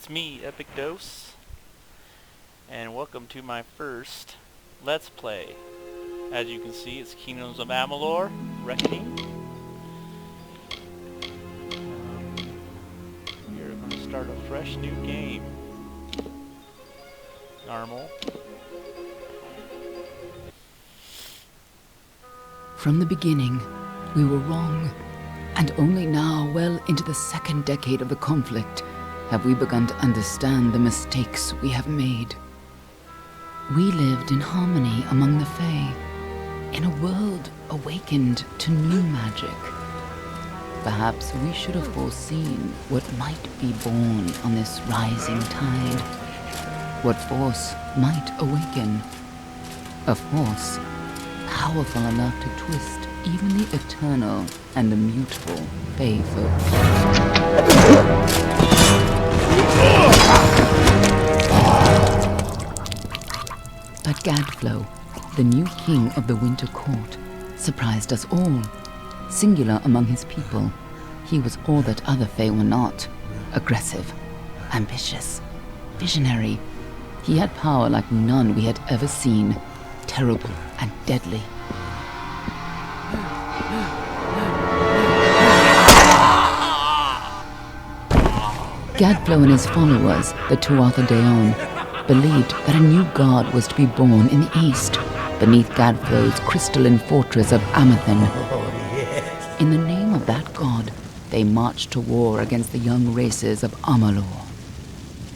It's me, Epic Dose, and welcome to my first Let's Play. As you can see, it's Kingdoms of Amalur, Reckoning. We're going to start a fresh new game. Normal. From the beginning, we were wrong, and only now, well into the second decade of the conflict, have we begun to understand the mistakes we have made. We lived in harmony among the Fae, in a world awakened to new magic. Perhaps we should have foreseen what might be born on this rising tide. What force might awaken. A force powerful enough to twist even the eternal and immutable Fae folk. But Gadflow, the new king of the Winter Court, surprised us all. Singular among his people, he was all that other Fae were not. Aggressive, ambitious, visionary. He had power like none we had ever seen, terrible and deadly. Gadflow and his followers, the Tuatha Deon, believed that a new god was to be born in the east, beneath Gadflow's crystalline fortress of Amathen. In the name of that god, they marched to war against the young races of Amalur.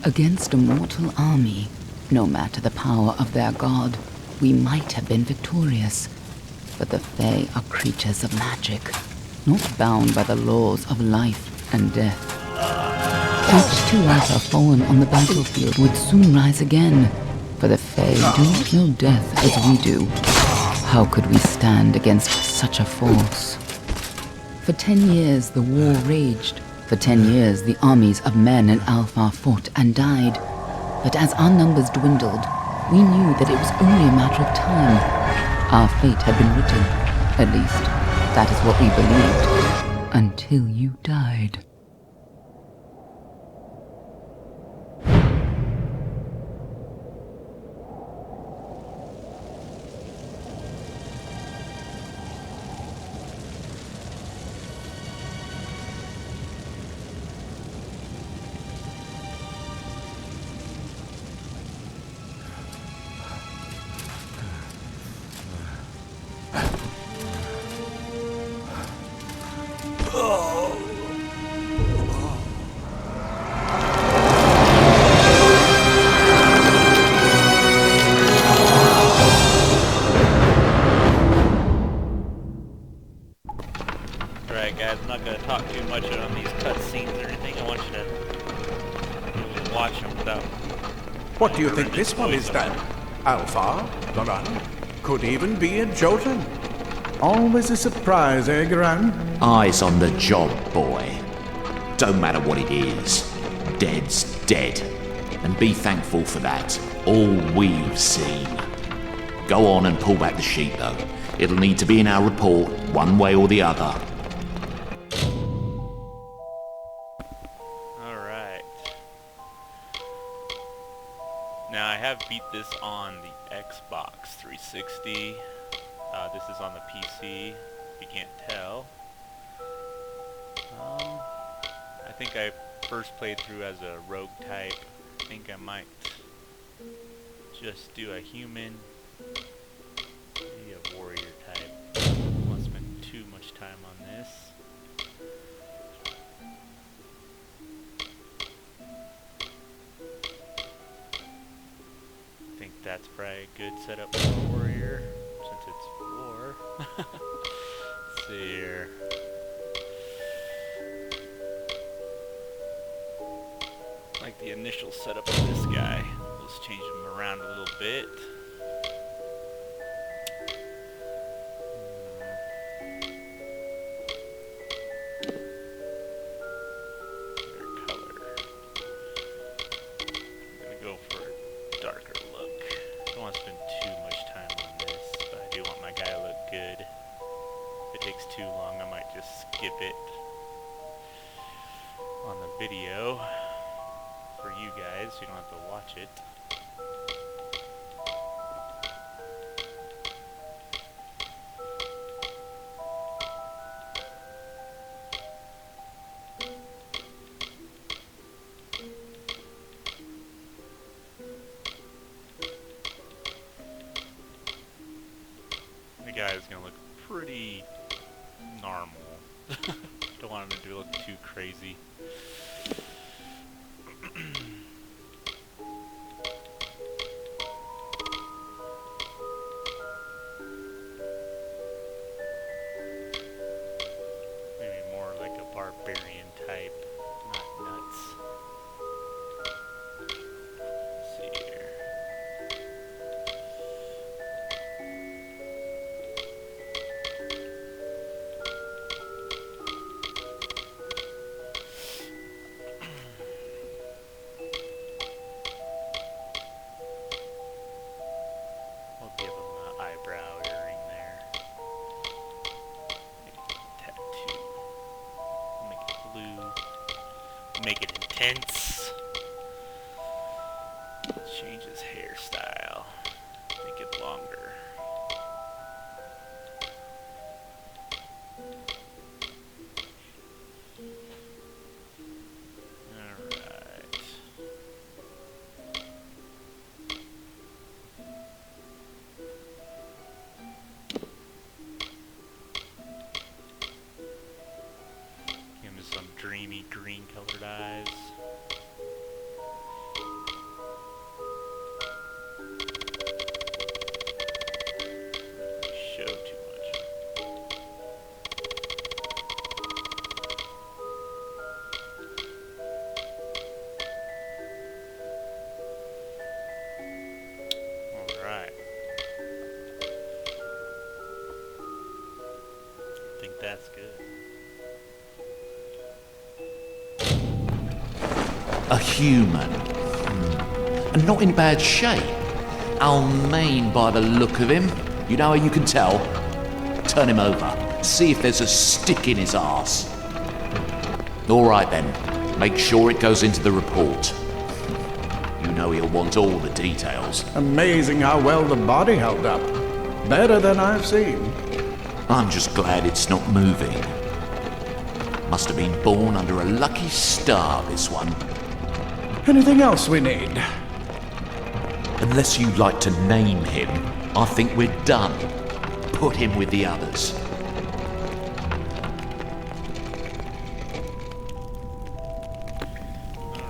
Against a mortal army, no matter the power of their god, we might have been victorious. But the Fae are creatures of magic, not bound by the laws of life and death. Each Tuatha fallen on the battlefield would soon rise again, for the Fae do not know death as we do. How could we stand against such a force? For 10 years the war raged. For 10 years the armies of Men and Alpha fought and died. But as our numbers dwindled, we knew that it was only a matter of time. Our fate had been written. At least, that is what we believed. Until you died. Alright guys, I'm not going to talk too much on these cutscenes or anything. I want you to watch them without... What do you think this one is then? Alpha? Garan? Could even be a Jotun. Always a surprise, eh, Garan? Eyes on the job, boy. Don't matter what it is. Dead's dead. And be thankful for that. All we've seen. Go on and pull back the sheet, though. It'll need to be in our report, one way or the other. Alright. Now I have beat this on the Xbox 360. This is on the PC, if you can't tell. I think I first played through as a rogue type. I think I might just do a human, maybe a warrior type. I don't want to spend too much time on this. I think that's probably a good setup for a warrior, since it's war. Let's see here. Like the initial setup of this guy. Let's change him around a little bit. Their color. I'm gonna go for a darker look. I don't want to spend too much time on this, but I do want my guy to look good. If it takes too long, I might just skip it on the video for you you guys, so you don't have to watch it. The guy is gonna look pretty normal. Don't want him to look too crazy. Maybe more like a barbarian type, not nuts. Let's see here. We'll give him an eyebrow earring there. Make it a tattoo. We'll make it blue. We'll make it intense. Change his hairstyle. Make it longer. Alright. Give him some dreamy green colored eyes. Show too much. Alright. I think that's good. A human. And not in bad shape. Almain by the look of him. You know how you can tell? Turn him over. See if there's a stick in his arse. Alright then. Make sure it goes into the report. You know he'll want all the details. Amazing how well the body held up. Better than I've seen. I'm just glad it's not moving. Must have been born under a lucky star, this one. Anything else we need? Unless you'd like to name him, I think we're done. Put him with the others.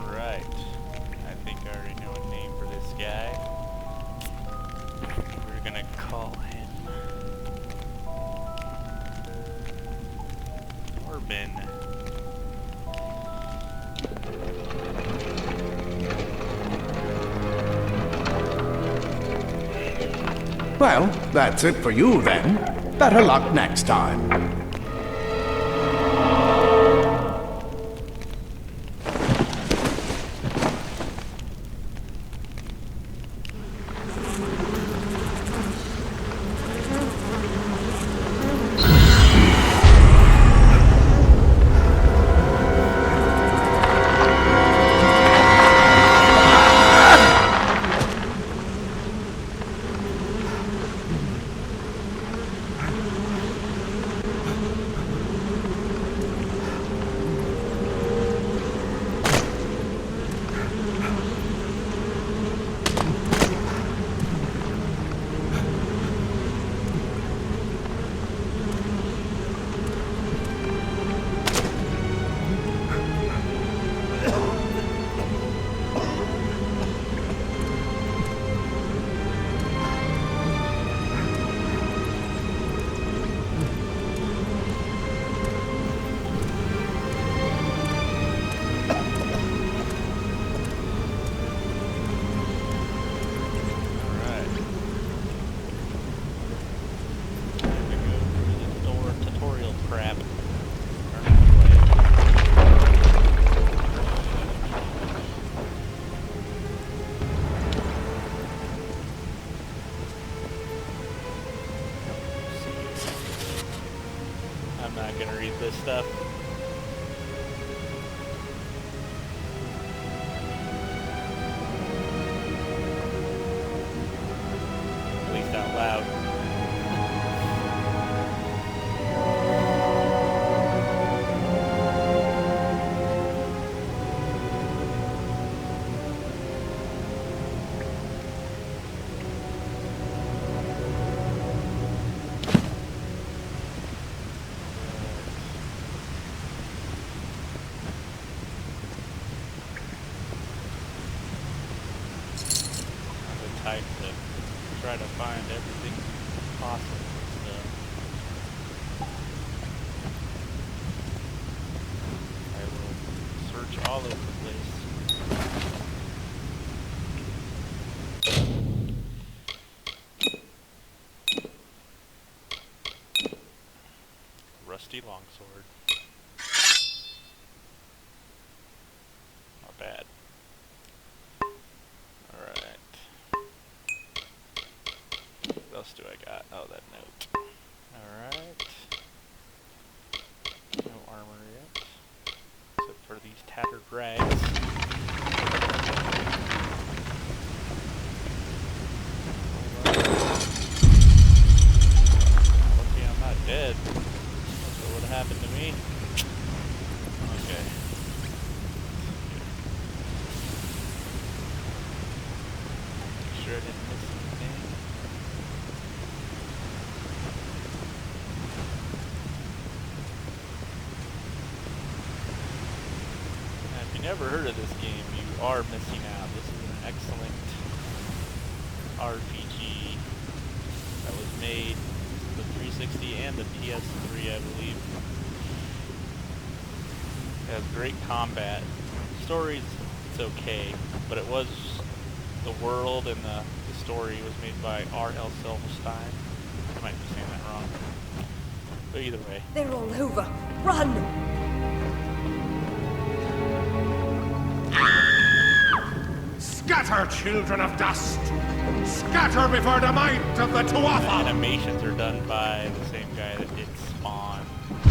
Alright. I think I already know a name for this guy. We're gonna call him Corbin. Well, that's it for you then. Better luck next time. not gonna read this stuff. loud. Type to try to find everything possible. So I will search all over the place. Rusty longsword. Not bad. What else do I got? Oh, that note. Alright. No armor yet. Except for these tattered rags. Lucky I'm not dead. That's what would have happened to me. Okay. Make sure I didn't miss anything. If you never heard of this game, you are missing out. This is an excellent RPG that was made for the 360 and the PS3, I believe. It has great combat. Stories, it's okay, but it was the world and the story was made by R.L. Silverstein. I might be saying that wrong. But either way. They're all over. Run! Scatter, children of dust! Scatter before the might of the The Tuatha! animations are done by the same guy that did Spawn. I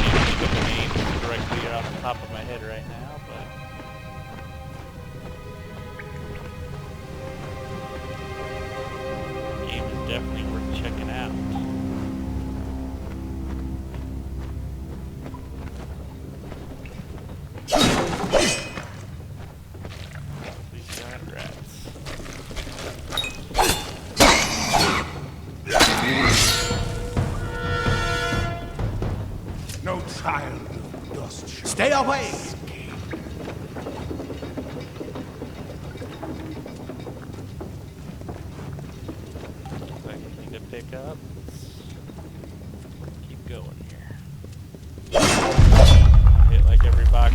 can't think of the names directly off the top of my head right now, but the game is definitely worth checking out. These giant rats. No child of dust shall stay away! Like anything to pick up. Let's keep going here. Hit like every box.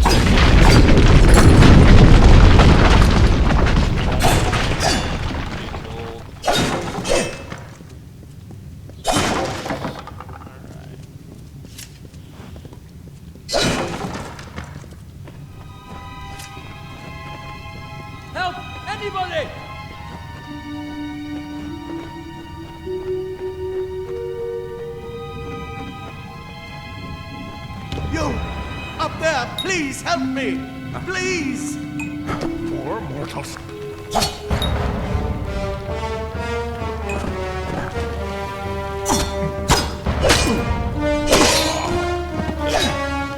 Help! Anybody! You! Up there! Please help me! Please! Poor mortals.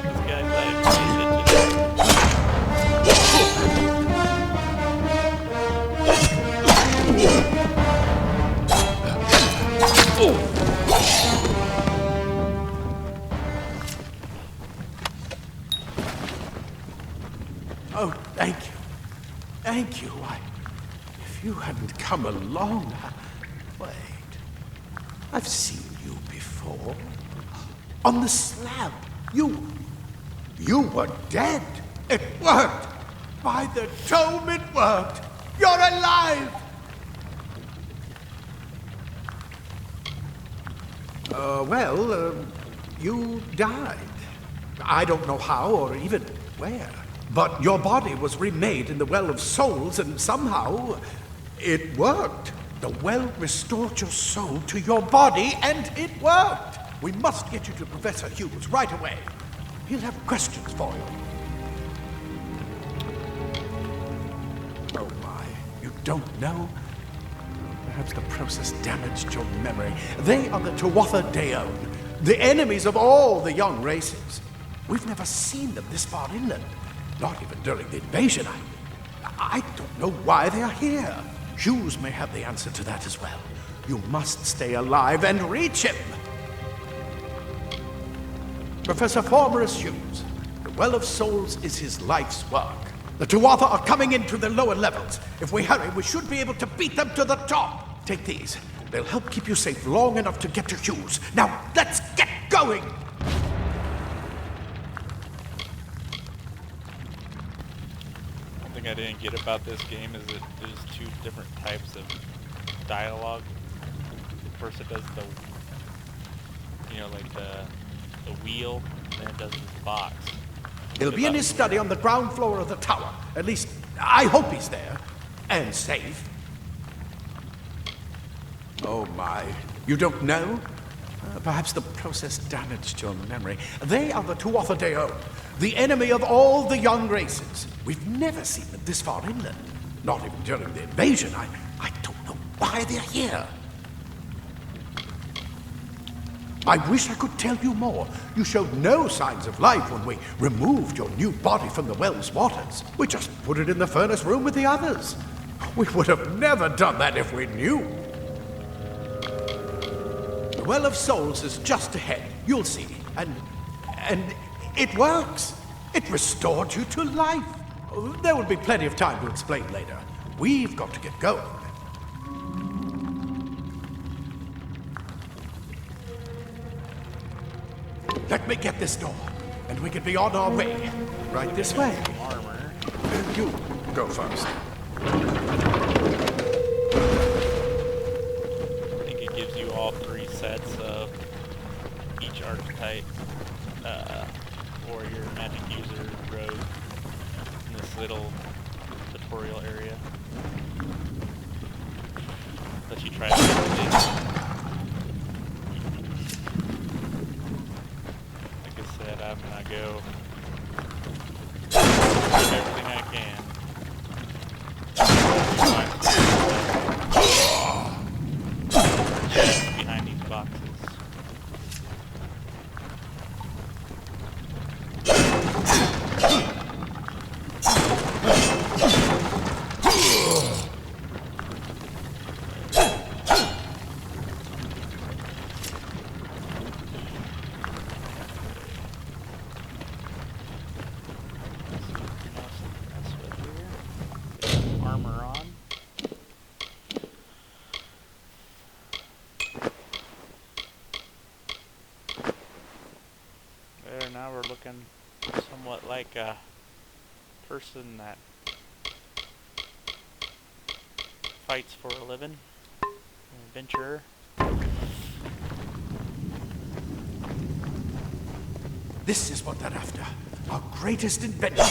This guy's like crazy. Oh, thank you. Thank you. If you hadn't come along, wait. I've seen you before. On the slab. You were dead. It worked. By the dome, it worked. You're alive. You died. I don't know how or even where. But your body was remade in the Well of Souls, and somehow it worked. The well restored your soul to your body, and it worked. We must get you to Professor Hughes right away. He'll have questions for you. Oh my, you don't know? Perhaps the process damaged your memory. They are the Tuatha Deon, the enemies of all the young races. We've never seen them this far inland, not even during the invasion. I don't know why they are here. Hughes may have the answer to that as well. You must stay alive and reach him. Professor Formorus Hughes, the Well of Souls is his life's work. The Tuatha are coming into the lower levels. If we hurry, we should be able to beat them to the top. Take these. They'll help keep you safe long enough to get to Hughes. Now, let's get going! One thing I didn't get about this game is that there's two different types of dialogue. First it does the, you know, like the wheel, and then it does this box. He'll be in his study on the ground floor of the tower. At least, I hope he's there. And safe. Oh my, you don't know? Perhaps the process damaged your memory. They are the Tuatha Deon, the enemy of all the young races. We've never seen them this far inland. Not even during the invasion. I don't know why they're here. I wish I could tell you more. You showed no signs of life when we removed your new body from the well's waters. We just put it in the furnace room with the others. We would have never done that if we knew. The Well of Souls is just ahead. You'll see. And it works. It restored you to life. There will be plenty of time to explain later. We've got to get going. Let me get this door, and we can be on our way. Right this way. Armor. You go first. I think it gives you all three sets of each archetype, warrior, magic user, rogue, in this little tutorial area. Let you try it. I'm gonna go do everything I can. Behind these boxes. Now we're looking somewhat like a person that fights for a living, an adventurer. This is what they're after. Our greatest invention.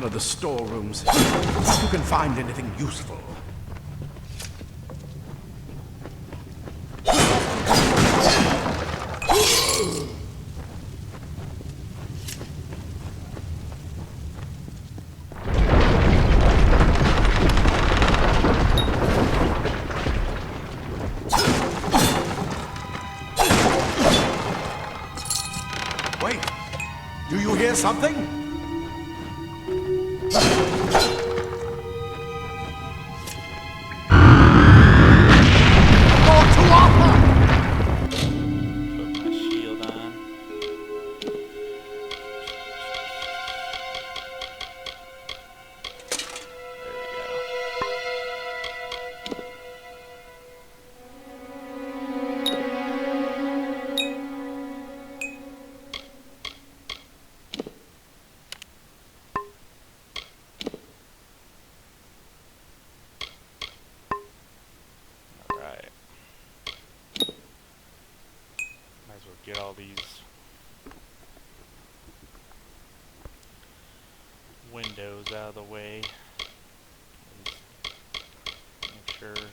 The storerooms. If you can find anything useful. hear something? More to offer! Put my shield on. There we go. Alright. Might as well get all these windows out of the way. Make sure I'm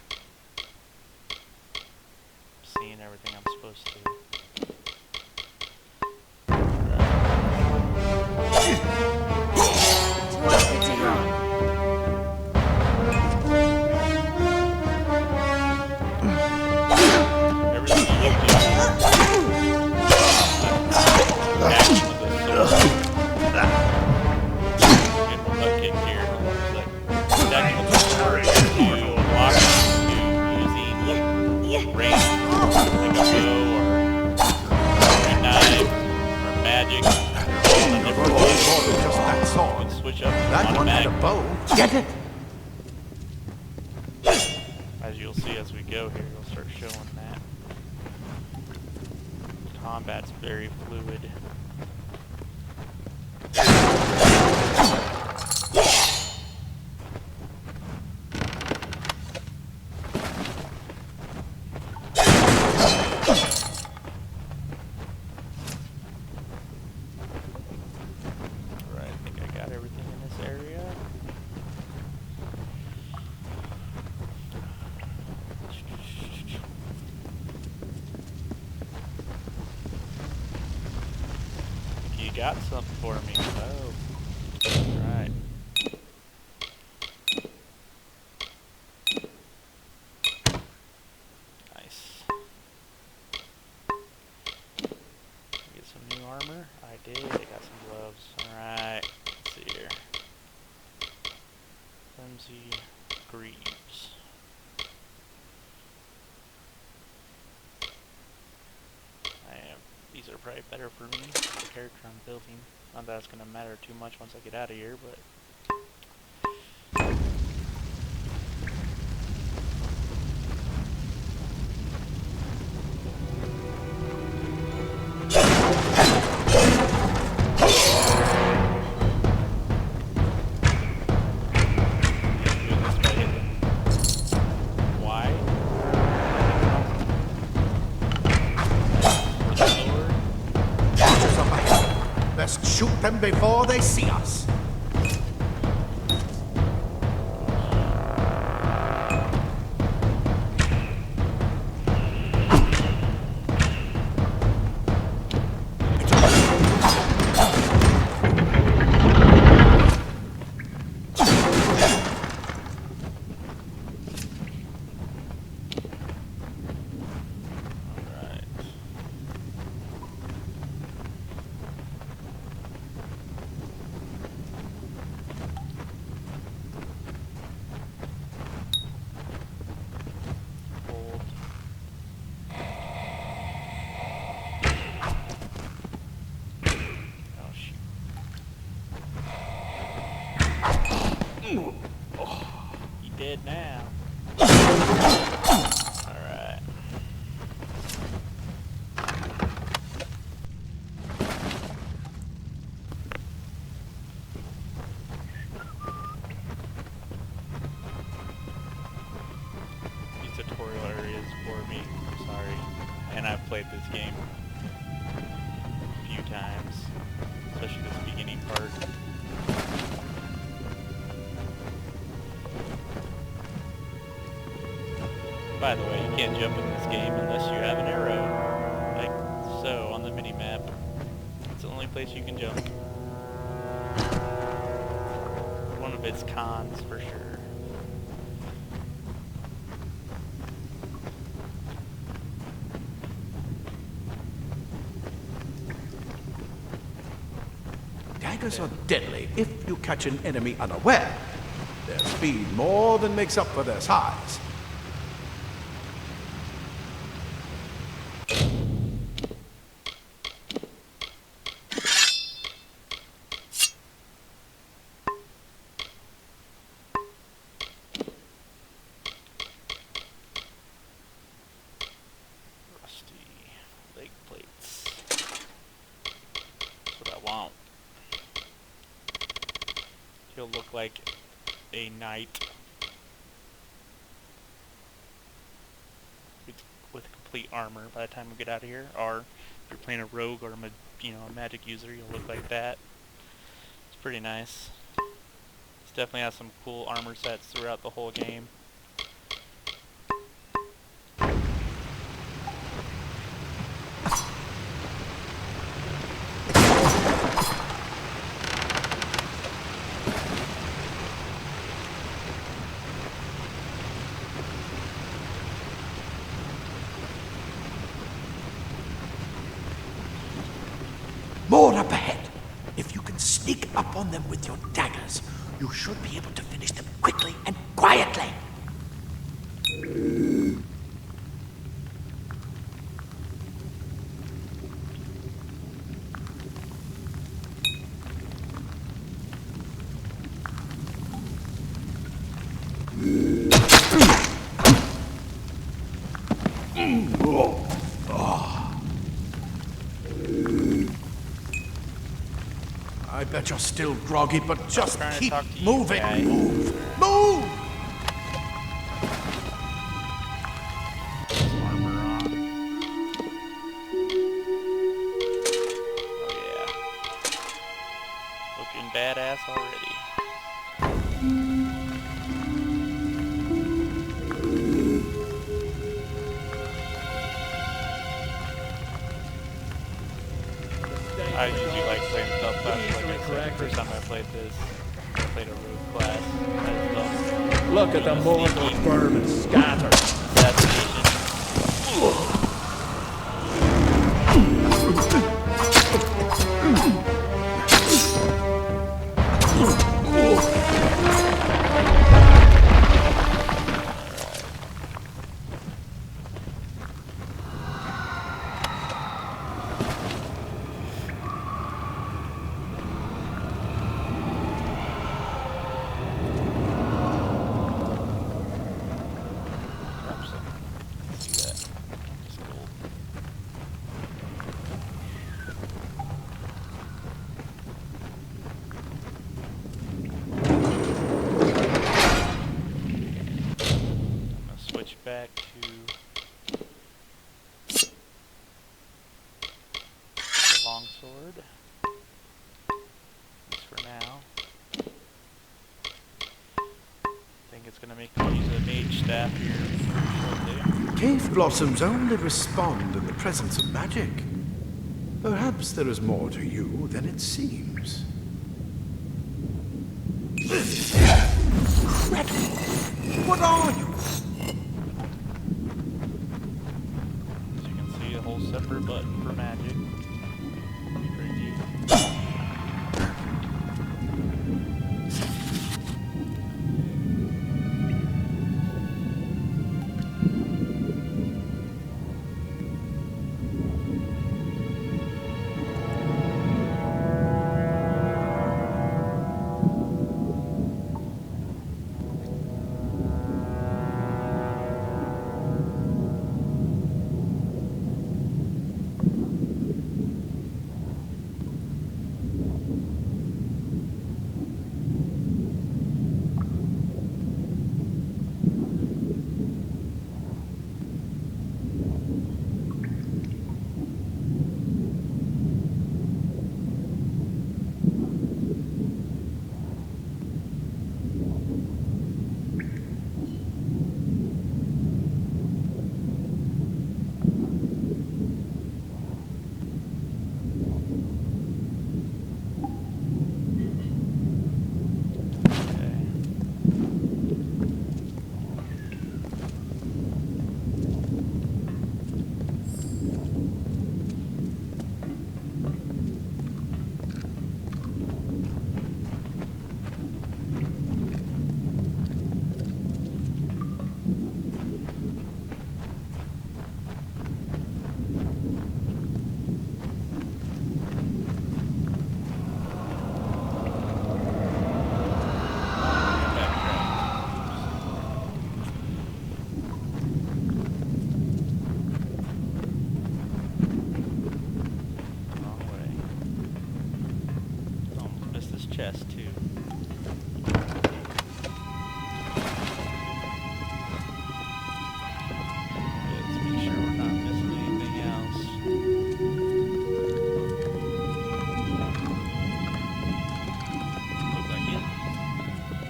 seeing everything I'm supposed to. Everything you do, action with a sword. Get my butt kicked here. Like, action with a sword to lock to using range, like a bow or a knife or magic. All the different ways Just that you sword. can switch up to That one had a automatic. bow. Get it? As you'll see as we go here, it'll start showing that. Combat's very fluid. Alright, I think I got everything in this area. You got something for me. Oh. Alright. Nice. Get some new armor? I did. I got some gloves. Alright. Let's see here. Flimsy greaves. These are probably better for me, the character I'm building. Not that it's going to matter too much once I get out of here, but... Best shoot them before they see us. He dead now. Alright. These tutorial areas bore me. I'm sorry. And I've played this game a few times. Especially this beginning part. By the way, you can't jump in this game unless you have an arrow, like so on the mini-map. It's the only place you can jump. One of its cons, for sure. daggers are deadly if you catch an enemy unaware. Their speed more than makes up for their size. He'll look like a knight with complete armor by the time we get out of here. Or if you're playing a rogue or a magic user, you'll look like that. It's pretty nice. It's definitely has some cool armor sets throughout the whole game. More up ahead. If you can sneak up on them with your daggers, you should be able to finish them quickly and quietly. I bet you're still groggy, but just keep moving. Move! Move! Armor on. Oh yeah. Looking badass already. I usually like playing stuff fast, like I said, the first time I played this. I played a rogue class. I just love Look at the mortals burn and scatter. assassination. Back to the longsword. Just for now. I think it's gonna make me use a mage staff here shortly. Cave blossoms only respond in the presence of magic. Perhaps there is more to you than it seems. Incredible! What are you? Separate button for magic. Crazy.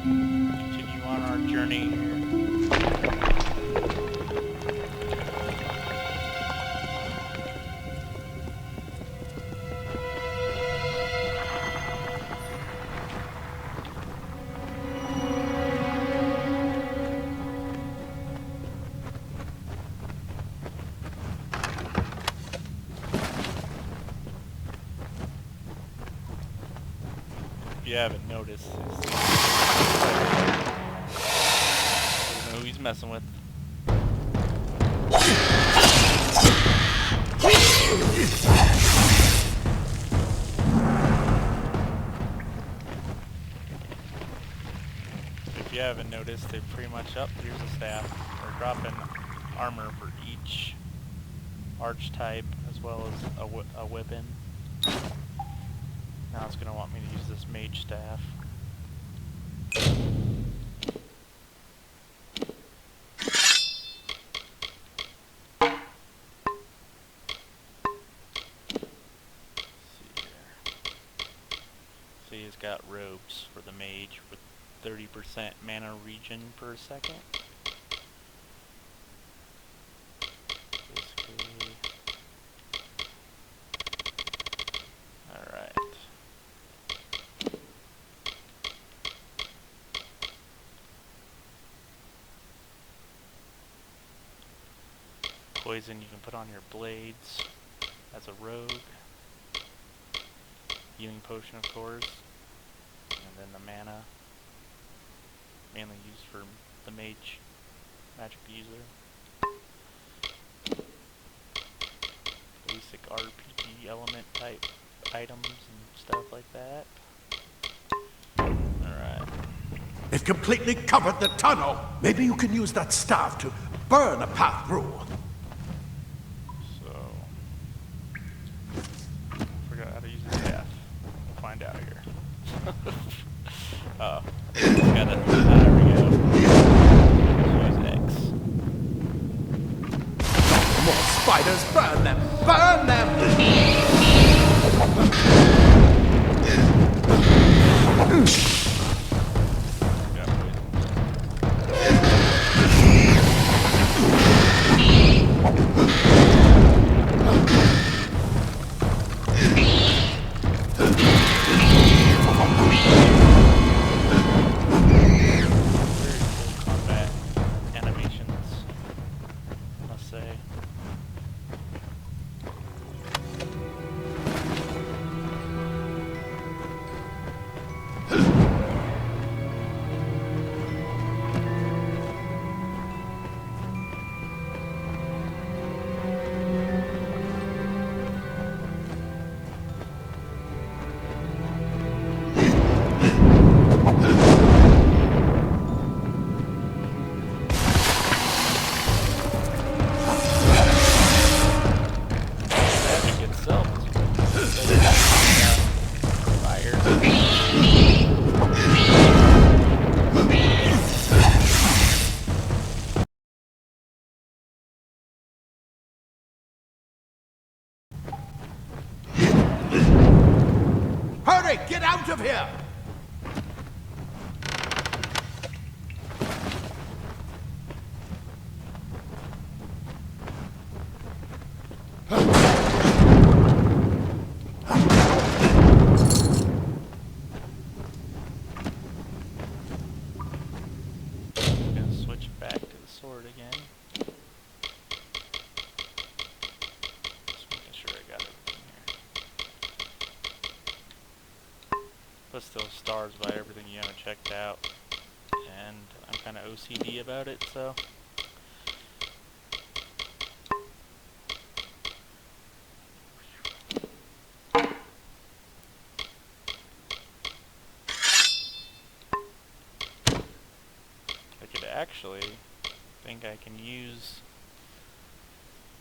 Continue on our journey here. If you haven't noticed, I don't know who he's messing with. If you haven't noticed, they're pretty much up. Here's a staff. They're dropping armor for each archetype as well as a weapon. Now it's going to want me to use this mage staff. See, he's got robes for the mage with 30% mana regen per second. Basically. Alright. Poison you can put on your blades as a rogue. Healing potion, of course. And then the mana, mainly used for the mage magic user. Basic RPG element type items and stuff like that. Alright. They've completely covered the tunnel. Maybe you can use that staff to burn a path through. So, forgot how to use the staff. We'll find out here. Oh, gotta, there we go. Use X. More spiders, burn them! Burn them! Got poison. Combat animations, I must say. Magic itself is fire. Hurry! Get out of here! I'm gonna switch back to the sword again. Just making sure I got everything here. But still stars by everything you haven't checked out. And I'm kind of OCD about it, so. I could actually think I can use,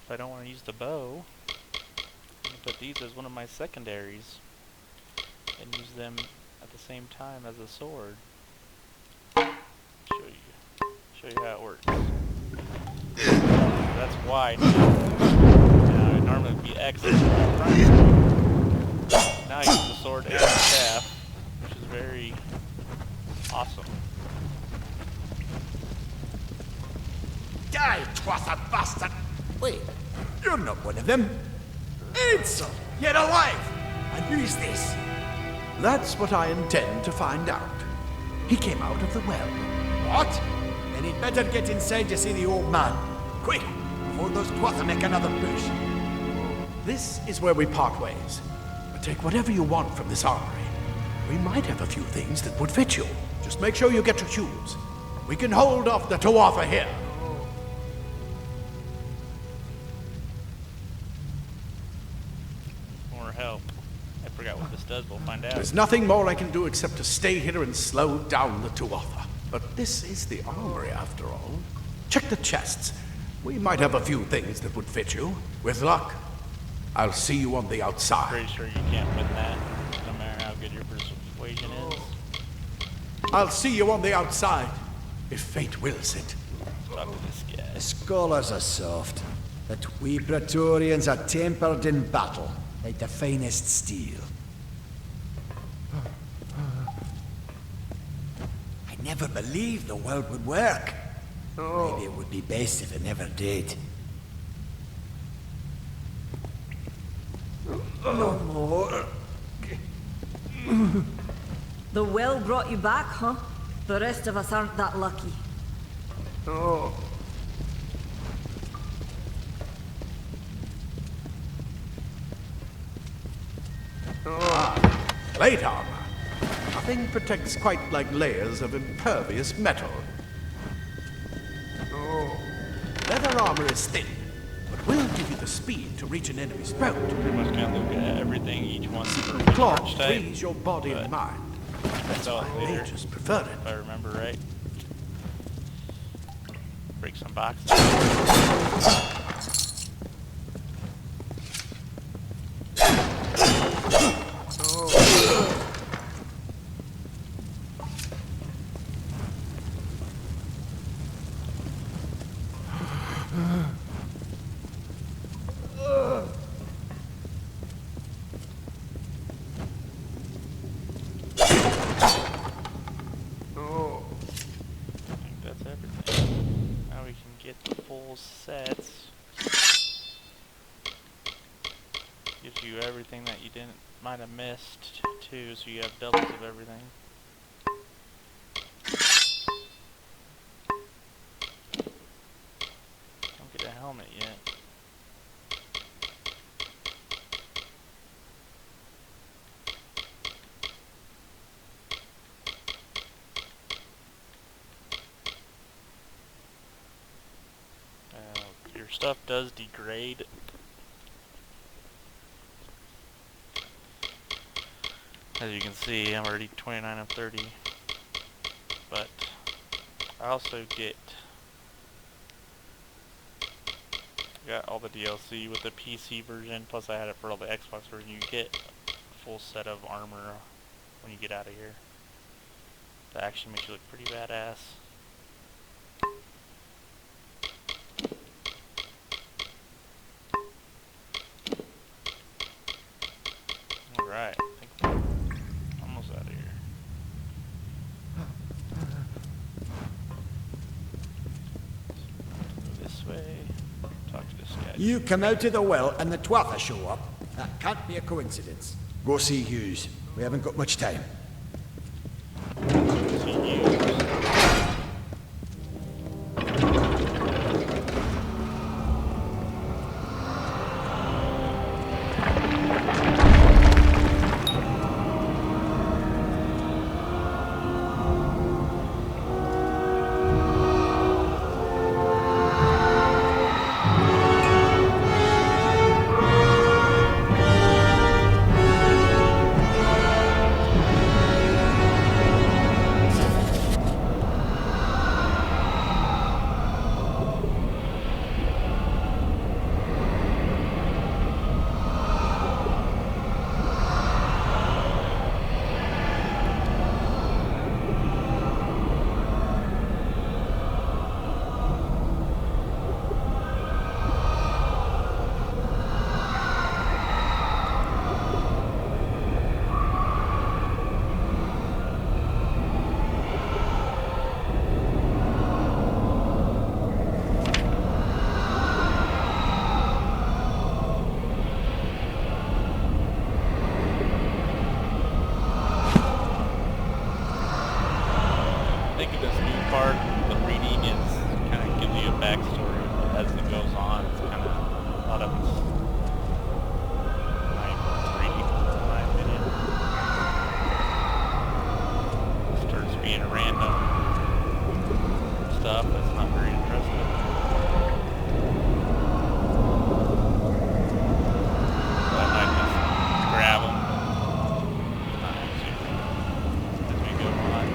if I don't want to use the bow, I can put these as one of my secondaries and use them at the same time as a sword. Show you how it works. That's Y now. Now it normally would be X. Now I use the sword and the staff, which is very awesome. Die, Twatha bastard! Wait, you're not one of them. Ansel, you're alive! And who's this? That's what I intend to find out. He came out of the well. What? Then he'd better get inside to see the old man. Quick, before those Twatha make another push. This is where we part ways. But take whatever you want from this armory. We might have a few things that would fit you. Just make sure you get your shoes. We can hold off the Tuatha here. More help. I forgot what this does. We'll find out. There's nothing more I can do except to stay here and slow down the Tuatha. But this is the armory, after all. Check the chests. We might have a few things that would fit you. With luck, I'll see you on the outside. Pretty sure you can't win that, no matter how good your persuasion is. I'll see you on the outside, if fate wills it. Let's talk to this guy. The scholars are soft, but we Praetorians are tempered in battle, like the finest steel. I never believed the world would work. Maybe it would be best if it never did. No more. The well brought you back, huh? The rest of us aren't that lucky. Plate armor. Nothing protects quite like layers of impervious metal. Leather armor is thin, but will give you the speed to reach an enemy's throat. Pretty much gonna look at everything, each one for each Cloth arch type. frees your body and mind. That's saw why it later, mages prefer it. if I remember right. Break some boxes. Sets gives you everything that you might have missed too, so you have doubles of everything. Don't get a helmet yet. Your stuff does degrade. As you can see, I'm already 29 of 30. But I also got all the DLC with the PC version, plus I had it for all the Xbox version. You get a full set of armor when you get out of here. That actually makes you look pretty badass. Alright, I think we're almost out of here. Go this way, talk to this guy. You come out of the well and the Twatha show up. That can't be a coincidence. Go see Hughes. We haven't got much time. See you. liking this new part. The reading is kind of gives you a backstory as it goes on. It's kind of a lot of it's reading, in my opinion. It starts being random stuff that's not very interesting. So I might just grab them as we go on.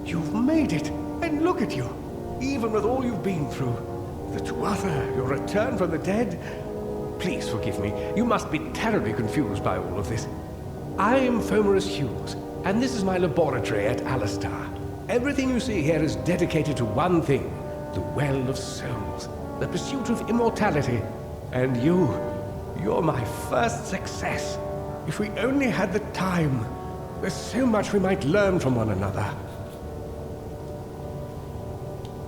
You've made it, and look at you. Even with all you've been through. The Tuatha, your return from the dead. Please forgive me. You must be terribly confused by all of this. I am Fomerus Hughes, and this is my laboratory at Alistar. Everything you see here is dedicated to one thing, the Well of Souls, the pursuit of immortality. And you're my first success. If we only had the time, there's so much we might learn from one another.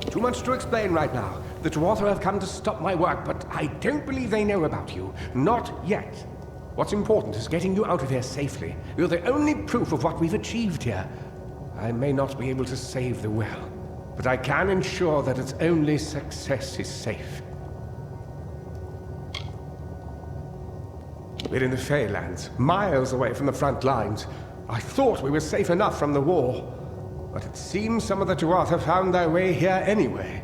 Too much to explain right now. The Tuatha have come to stop my work, but I don't believe they know about you. Not yet. What's important is getting you out of here safely. You're the only proof of what we've achieved here. I may not be able to save the well, but I can ensure that its only success is safe. We're in the Feylands, miles away from the front lines. I thought we were safe enough from the war, but it seems some of the Tuatha found their way here anyway.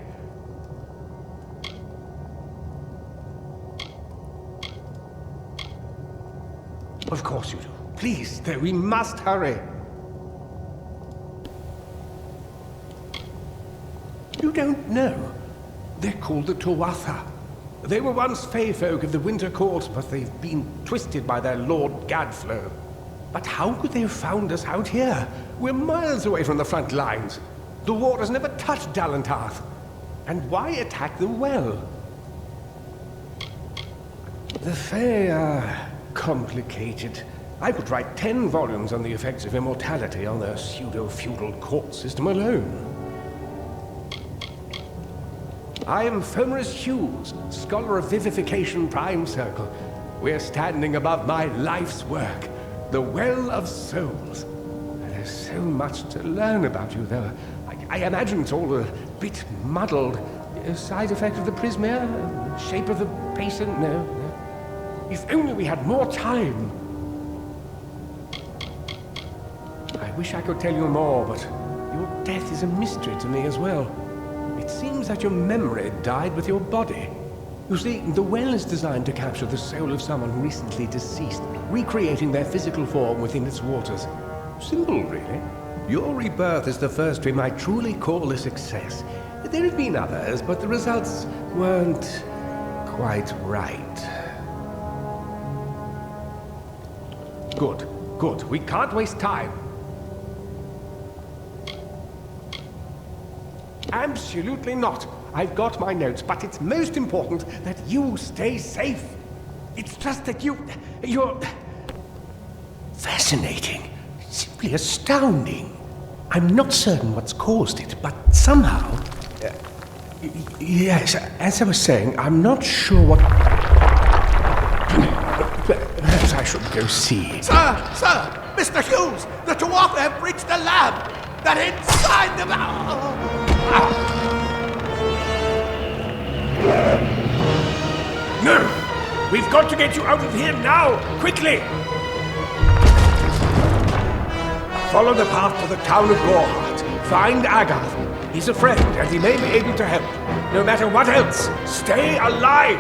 Of course you do. Please, though, we must hurry. You don't know. They're called the Tuatha. They were once Fey folk of the Winter Court, but they've been twisted by their Lord Gadflow. But how could they have found us out here? We're miles away from the front lines. The war has never touched Dalantarth. And why attack the well? The Fey are complicated. I could write 10 volumes on the effects of immortality on their pseudo-feudal court system alone. I am Fomerus Hughes, Scholar of Vivification Prime Circle. We're standing above my life's work, the Well of Souls. There's so much to learn about you, though. I imagine it's all a bit muddled. A side effect of the prismere? Shape of the basin? No. If only we had more time. I wish I could tell you more, but your death is a mystery to me as well. It seems that your memory died with your body. You see, the well is designed to capture the soul of someone recently deceased, recreating their physical form within its waters. Simple, really. Your rebirth is the first we might truly call a success. There have been others, but the results weren't quite right. Good, good. We can't waste time. Absolutely not. I've got my notes, but it's most important that you stay safe. It's just that you're fascinating. Simply astounding. I'm not certain what's caused it, but somehow... yes, as I was saying, I'm not sure what... Perhaps I should go see. Sir! Mr. Hughes! The Tuatha have breached the lab! They're inside the... No! We've got to get you out of here now! Quickly! Follow the path to the town of Gorhart. Find Agath. He's a friend, and he may be able to help. No matter what else, stay alive!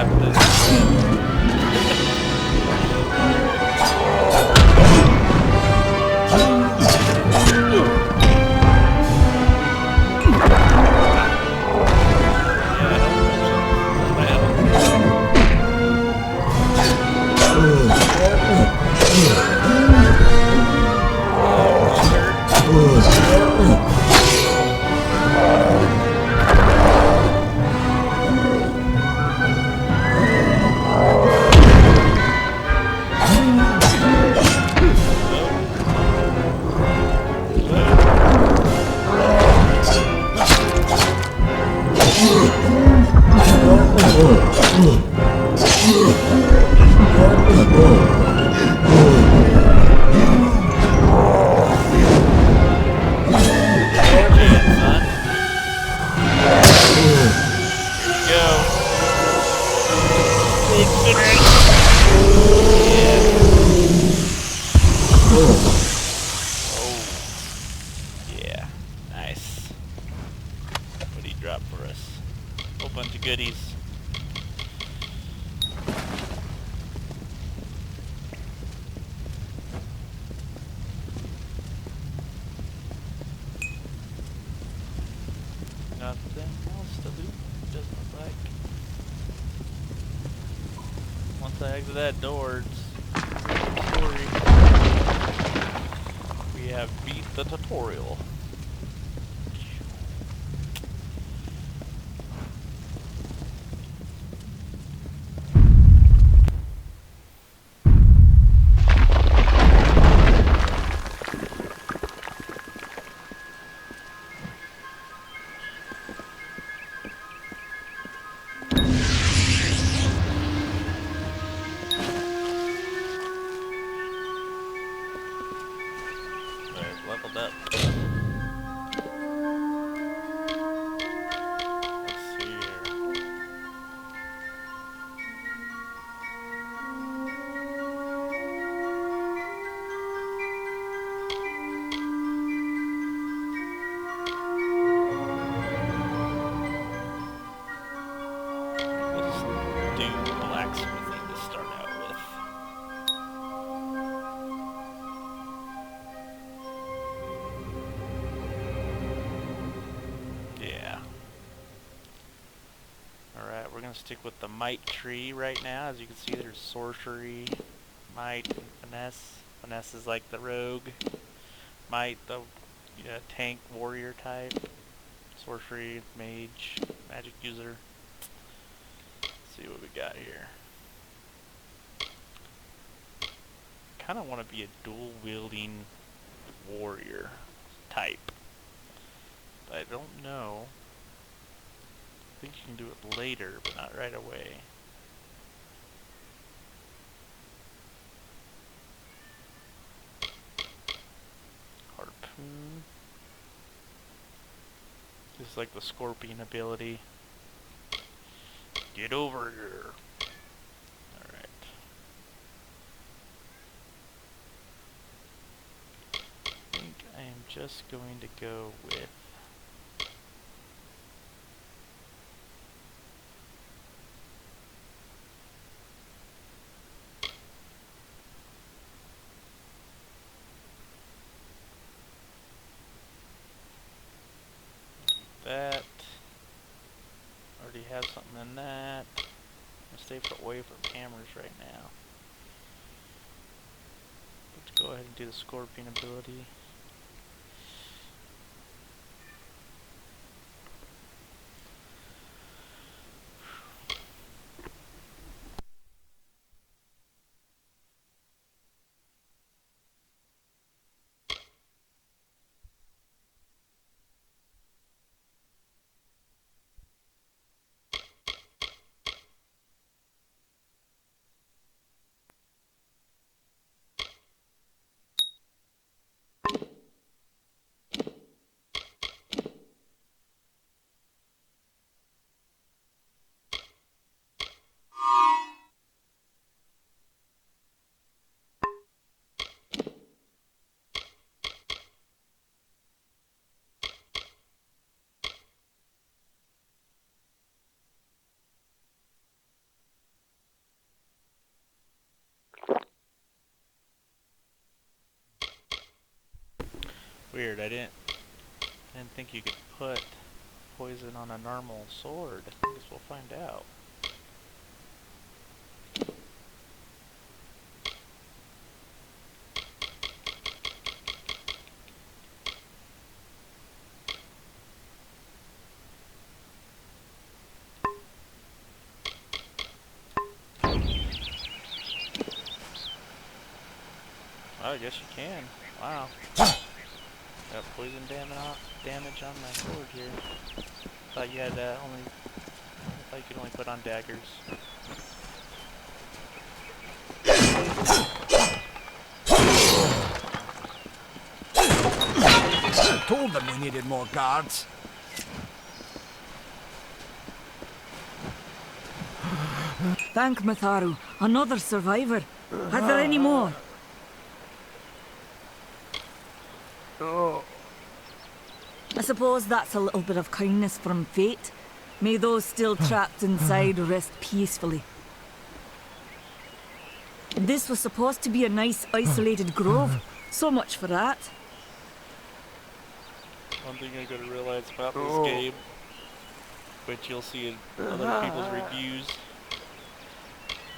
got this. Goodies. Nothing else to loot, doesn't look like. Once I exit that door, it's story. We have beat the tutorial. Leveled up. Let's see here. We'll just do blacksmithing to start out with. Alright, we're going to stick with the might tree right now. As you can see, there's sorcery, might, and finesse. Finesse is like the rogue. Might, the tank warrior type. Sorcery, mage, magic user. Let's see what we got here. Kind of want to be a dual wielding warrior type. But I don't know. I think you can do it later, but not right away. Harpoon. This is like the scorpion ability. Get over here. Alright. I think I am just going to go with that. Already have something in that. I'm gonna stay away from hammers right now. Let's go ahead and do the scorpion ability. Weird, I didn't think you could put poison on a normal sword. I guess we'll find out. Oh, I guess you can. Wow. Got poison damage on my sword here. Thought you had I thought you could only put on daggers. I told them we needed more guards. Thank Matharu. Another survivor. Are there any more? I suppose that's a little bit of kindness from fate. May those still trapped inside rest peacefully. This was supposed to be a nice isolated grove. So much for that. One thing I gotta realize about this game, which you'll see in other people's reviews,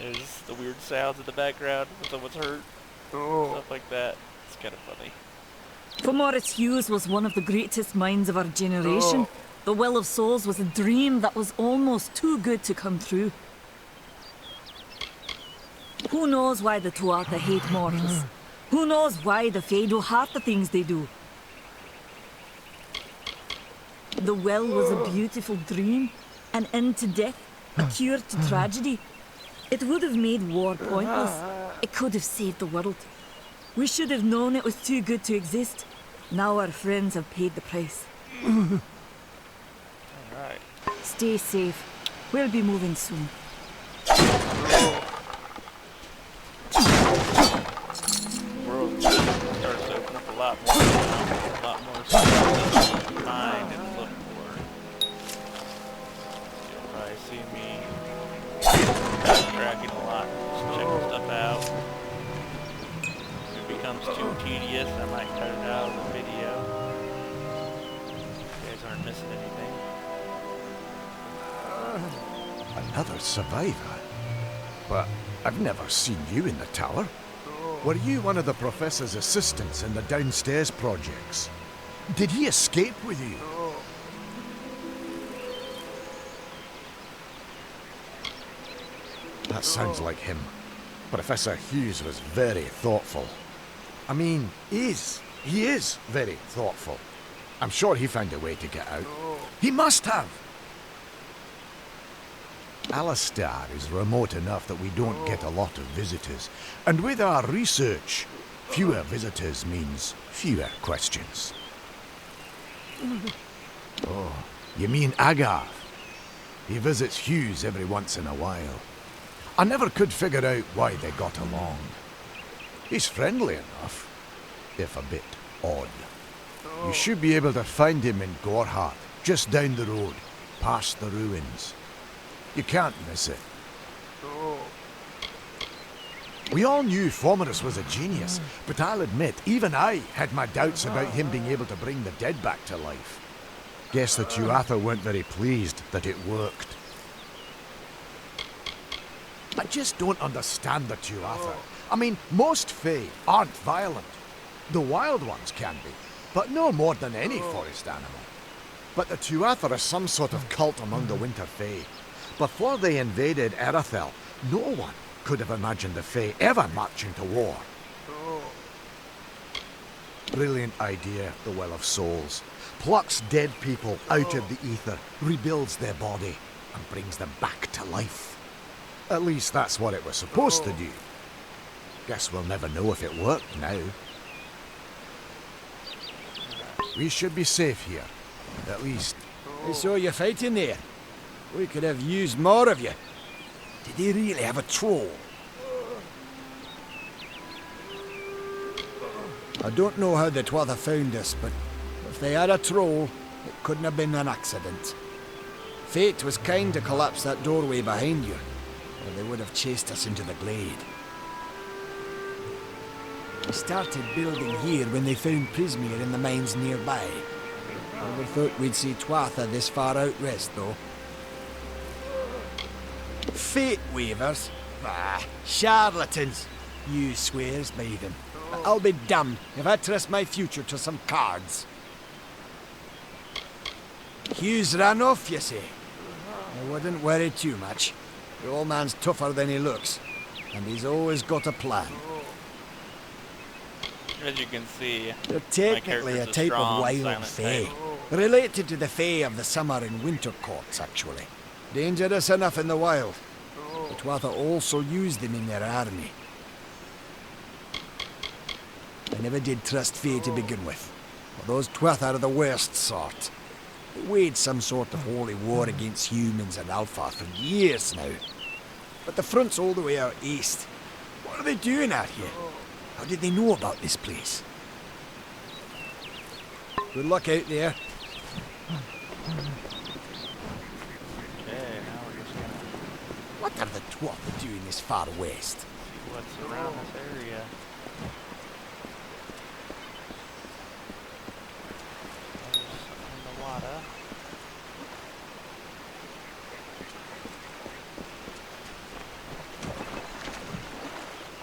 is the weird sounds in the background when someone's hurt. Stuff like that. It's kind of funny. For Maurice Hughes was one of the greatest minds of our generation. The Well of Souls was a dream that was almost too good to come true. Who knows why the Tuatha hate mortals? Who knows why the Fae do half the things they do? The well was a beautiful dream, an end to death, a cure to tragedy. It would have made war pointless. It could have saved the world. We should have known it was too good to exist. Now our friends have paid the price. Alright. Stay safe. We'll be moving soon. The world starts to open up a lot more now. A lot more stuff to find and look for. You'll probably see me tracking a lot, just checking stuff out. Becomes too tedious, I might cut it out of the video. You guys aren't missing anything. Another survivor? But I've never seen you in the tower. Were you one of the professor's assistants in the downstairs projects? Did he escape with you? That sounds like him. Professor Hughes was very thoughtful. I mean, he is very thoughtful. I'm sure he found a way to get out. He must have! Alistar is remote enough that we don't get a lot of visitors. And with our research, fewer visitors means fewer questions. Oh, you mean Agav? He visits Hughes every once in a while. I never could figure out why they got along. He's friendly enough, if a bit odd. You should be able to find him in Gorhart, just down the road, past the ruins. You can't miss it. We all knew Fomerus was a genius, but I'll admit, even I had my doubts about him being able to bring the dead back to life. Guess the Tuatha weren't very pleased that it worked. I just don't understand the Tuatha. I mean, most Fae aren't violent. The wild ones can be, but no more than any forest animal. But the Tuatha are some sort of cult among the Winter Fae. Before they invaded Erythel, no one could have imagined the Fae ever marching to war. Brilliant idea, the Well of Souls. Plucks dead people out of the ether, rebuilds their body, and brings them back to life. At least that's what it was supposed to do. Guess we'll never know if it worked now. We should be safe here. At least. I saw you fighting there. We could have used more of you. Did they really have a troll? I don't know how the Tuatha found us, but if they had a troll, it couldn't have been an accident. Fate was kind to collapse that doorway behind you, or they would have chased us into the glade. We started building here when they found Prismere in the mines nearby. Never thought we'd see Tuatha this far out west, though. Fate weavers? Ah, charlatans. You swears by them. I'll be damned if I trust my future to some cards. Hughes ran off, you say? I wouldn't worry too much. The old man's tougher than he looks, and he's always got a plan. As you can see, They're technically a type of wild fae. Related to the fae of the summer and winter courts, actually. Dangerous enough in the wild. But Tuatha also used them in their army. I never did trust fae to begin with. But those Tuatha are the worst sort. They waged some sort of holy war against humans and Alpha for years now. But the front's all the way out east. What are they doing out here? How did they know about this place? Good luck out there. Okay, now we're just gonna What are the Tuatha doing this far west? see what's around this area. There's something in the water.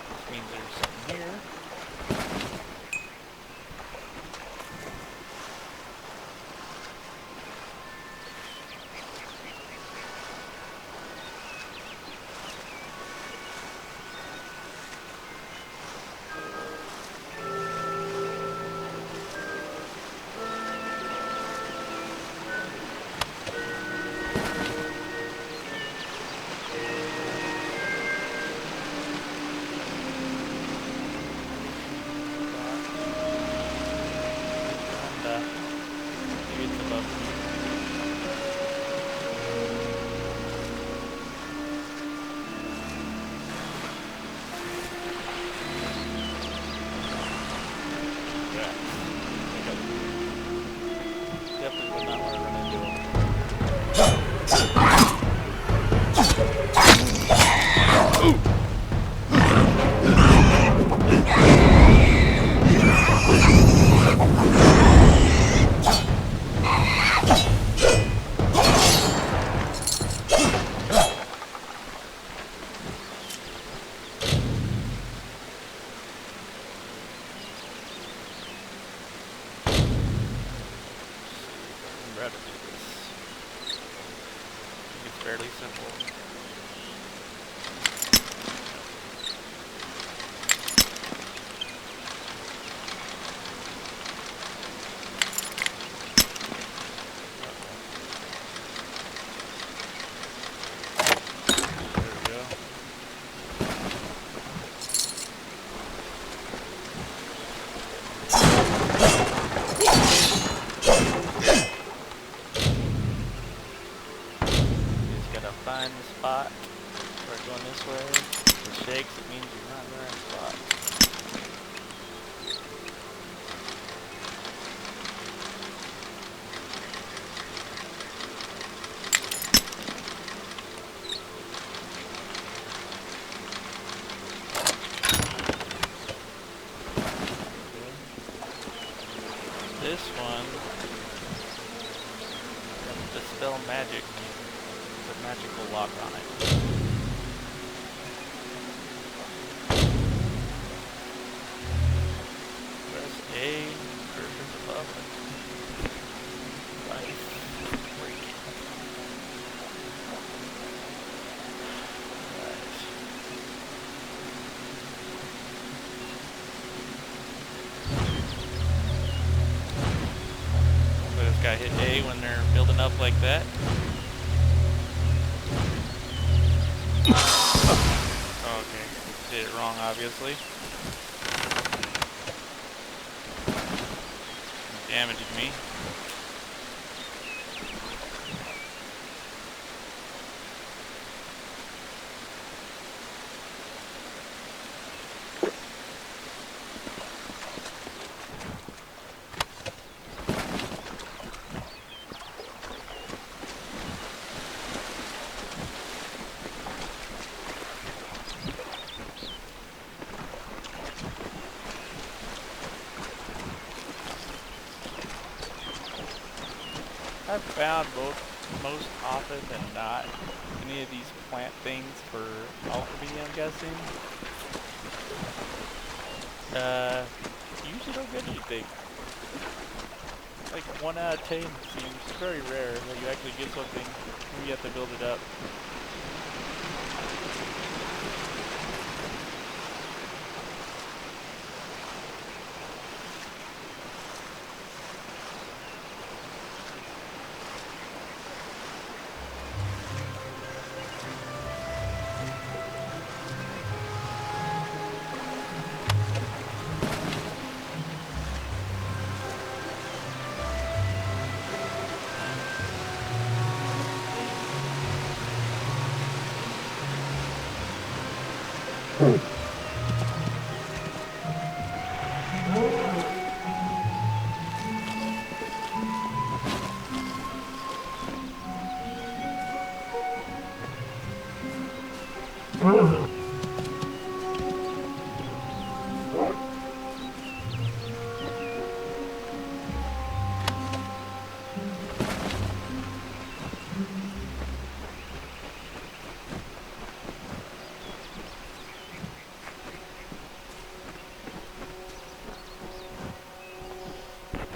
This means there's something here. Maybe it's above me. Yeah. Definitely would not want to run into him. I'm ready to do this. I think it's fairly simple. There we go. Just gotta find the spot. Start going this way. If it shakes, it means you're not in the right spot. This one, dispel magic. It's a magical lock on it. Press A, cursor's above it. Life, break it. Right. This guy hit A when they're building up like that. Okay, did it wrong, obviously. Damaging me. I've found most often than not any of these plant things for alchemy, I'm guessing. Usually don't get anything. Like 1 out of 10 seems very rare that you actually get something when you have to build it up.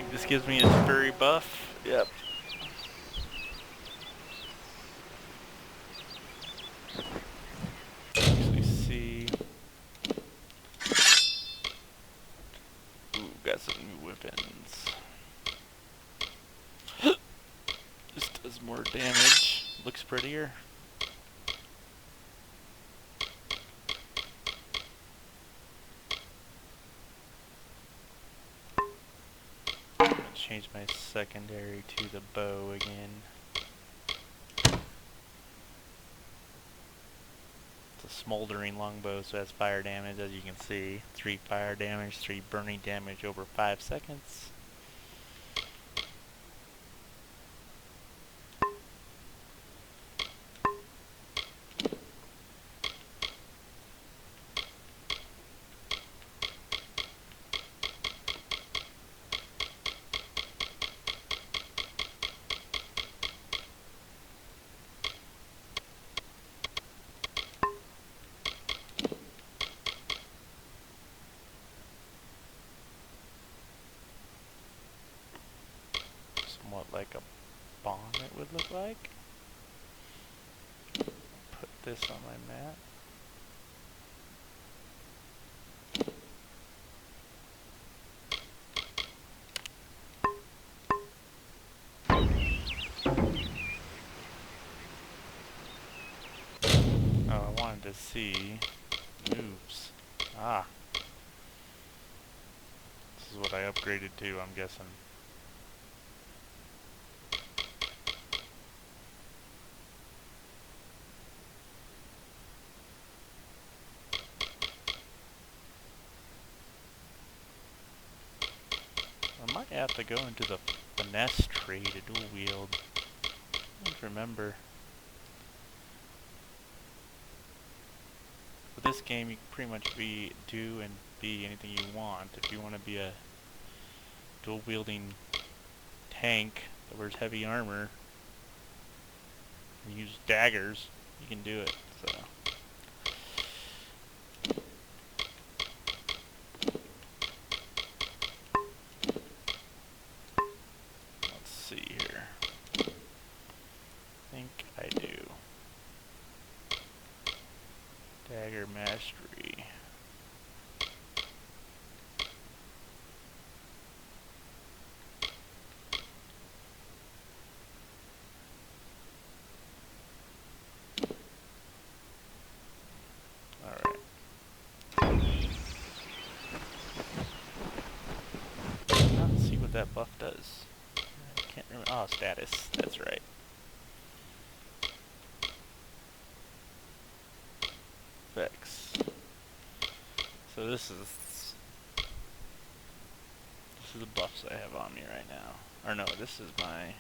This gives me a furry buff. Yep. Actually see. Ooh, got some new weapons. This does more damage. Looks prettier. Change my secondary to the bow again. It's a smoldering longbow, so that's fire damage, as you can see. 3 fire damage, 3 burning damage over 5 seconds. Somewhat like a bonnet would look like. Put this on my map. Oh, I wanted to see moves. Ah. This is what I upgraded to, I'm guessing. I might have to go into the finesse tree to dual wield. I don't remember. With this game, you can pretty much do and be anything you want. If you want to be a dual wielding tank that wears heavy armor and use daggers, you can do it. So. Let's see here. I think I do. Dagger mastery. Alright. Let's see what that buff does. I can't remember. Oh, status. That's right. Effects. So this is the buffs I have on me right now. Or no, this is my...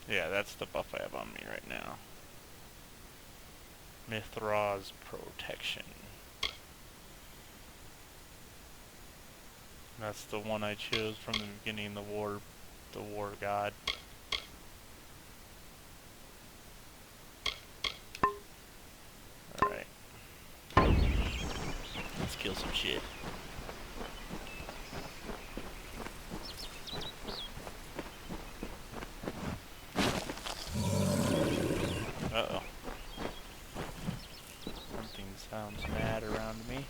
Yeah, that's the buff I have on me right now. Mithra's Protection. That's the one I chose from the beginning, the war god. Alright. Let's kill some shit. Uh-oh. Something sounds mad around me.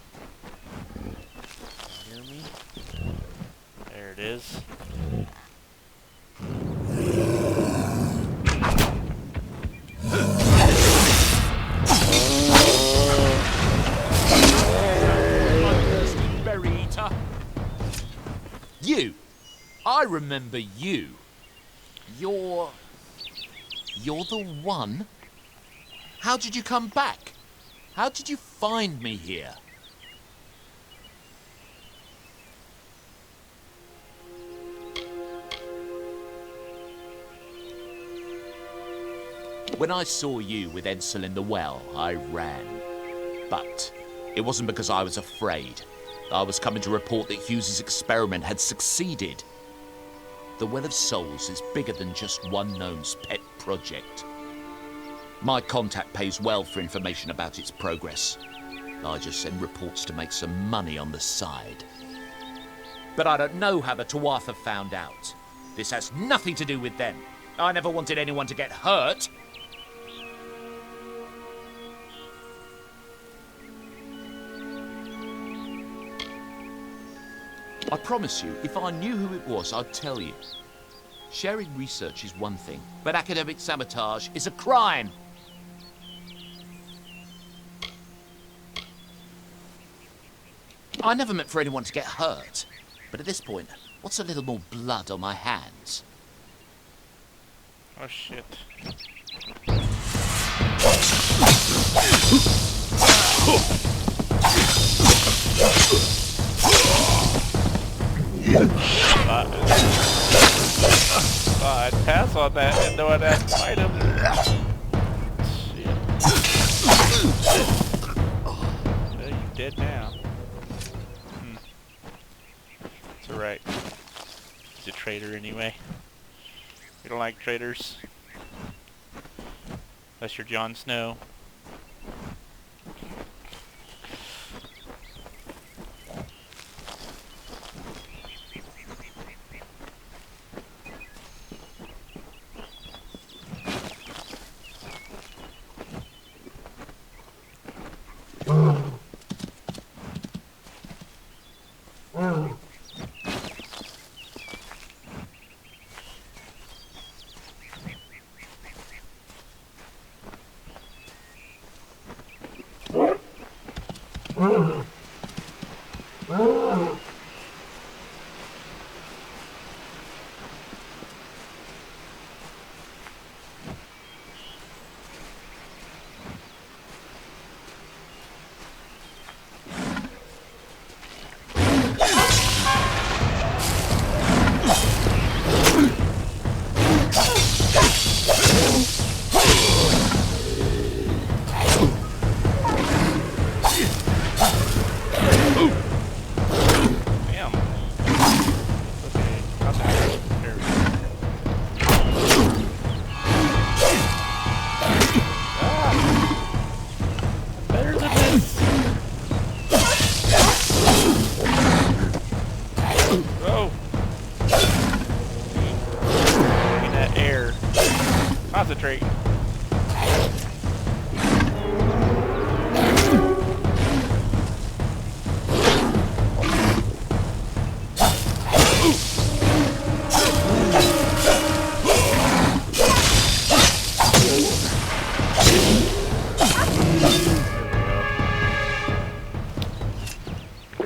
Hear me? There it is. You! I remember you. You're the one? How did you come back? How did you find me here? When I saw you with Edsel in the well, I ran. But it wasn't because I was afraid. I was coming to report that Hughes's experiment had succeeded. The Well of Souls is bigger than just one gnome's pet project. My contact pays well for information about its progress. I just send reports to make some money on the side. But I don't know how the Tuatha found out. This has nothing to do with them. I never wanted anyone to get hurt. I promise you, if I knew who it was, I'd tell you. Sharing research is one thing, but academic sabotage is a crime. I never meant for anyone to get hurt, but at this point, what's a little more blood on my hands? Oh shit. I'd pass on that and know I'd have to fight him. Shit. Well, you're dead now. It's alright. He's a traitor anyway. We don't like traitors. Unless you're Jon Snow. Concentrate.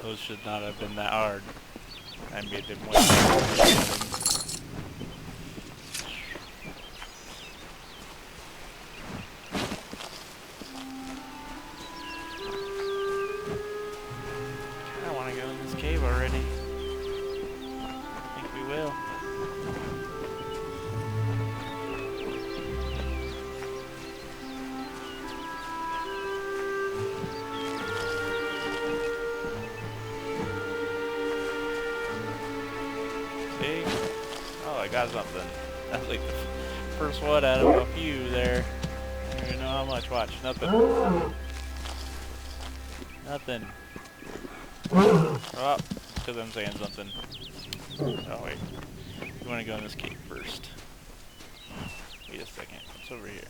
Those should not have been that hard. I made them wait. I got something. That's like the first one out of a few there. I don't even know how much. Watch. Nothing. Nothing. Oh, because I'm saying something. Oh, wait. You want to go in this cave first. Wait a second. What's over here?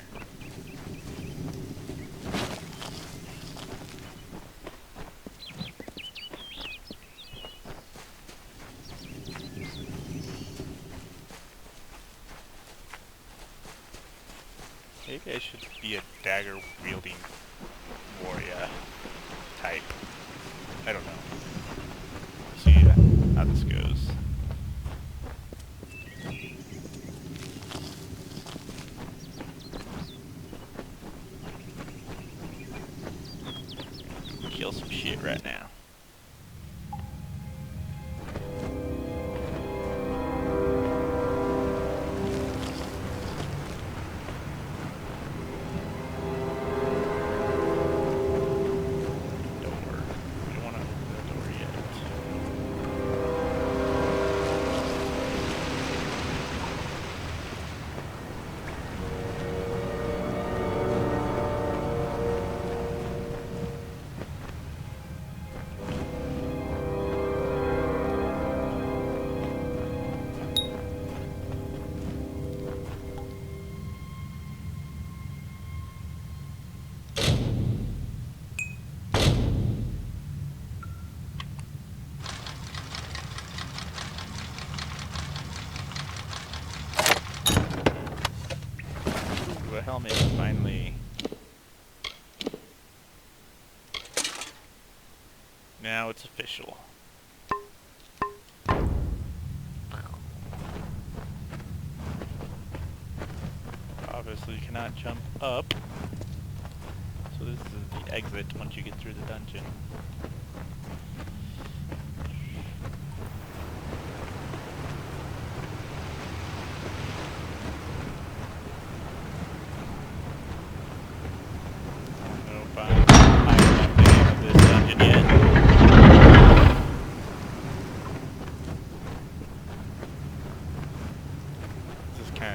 Maybe I should be a dagger-wielding warrior type. I don't know. See how this goes. Kill some shit right now. Helmet finally. Now it's official. Obviously you cannot jump up. So this is the exit once you get through the dungeon.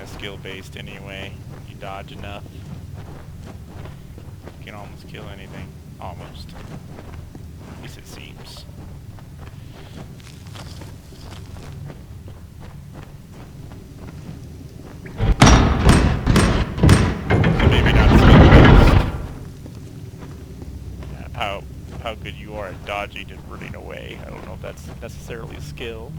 Skill-based anyway. You dodge enough, you can almost kill anything. Almost. At least it seems. So maybe not skill-based. Yeah, how good you are at dodging and running away. I don't know if that's necessarily a skill.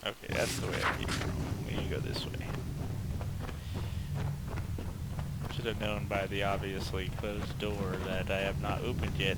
Okay, that's the way I keep going. We need to go this way. Should have known by the obviously closed door that I have not opened yet.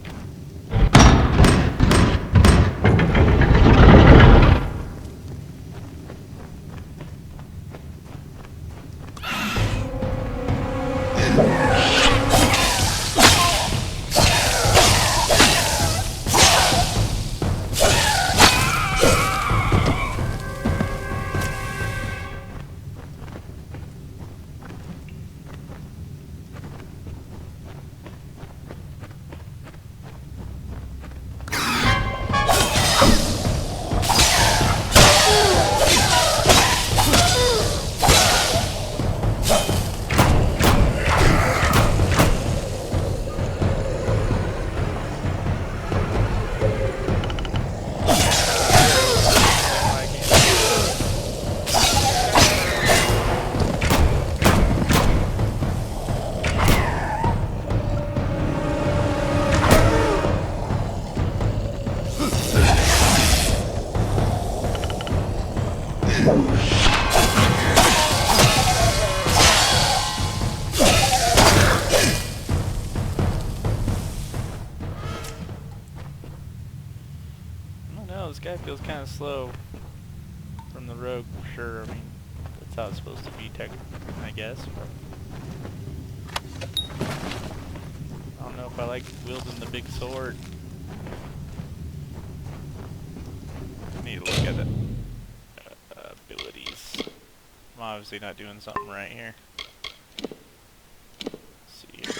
Feels kind of slow from the rogue, for sure. I mean, that's how it's supposed to be, I guess. I don't know if I like wielding the big sword. I need to look at the abilities. I'm obviously not doing something right here. Let's see here.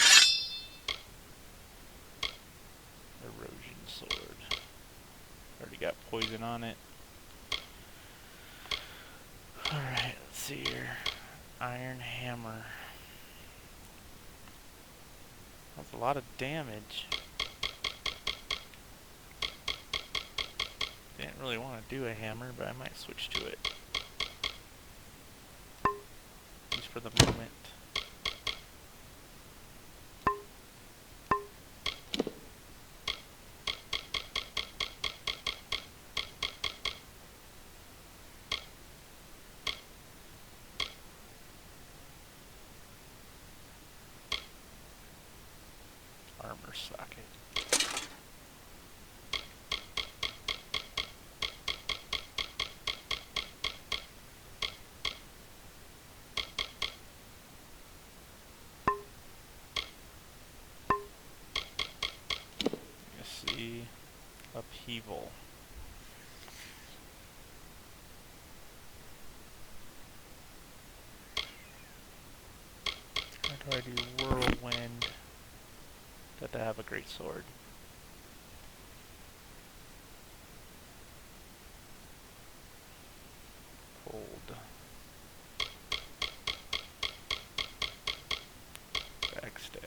Erosion sword. Already got poison on it. Alright, let's see here. Iron hammer. That's a lot of damage. Didn't really want to do a hammer, but I might switch to it. Just for the moment. Armor socket. Upheaval. How do I do whirlwind? Got to have a great sword. Cold. Backstab.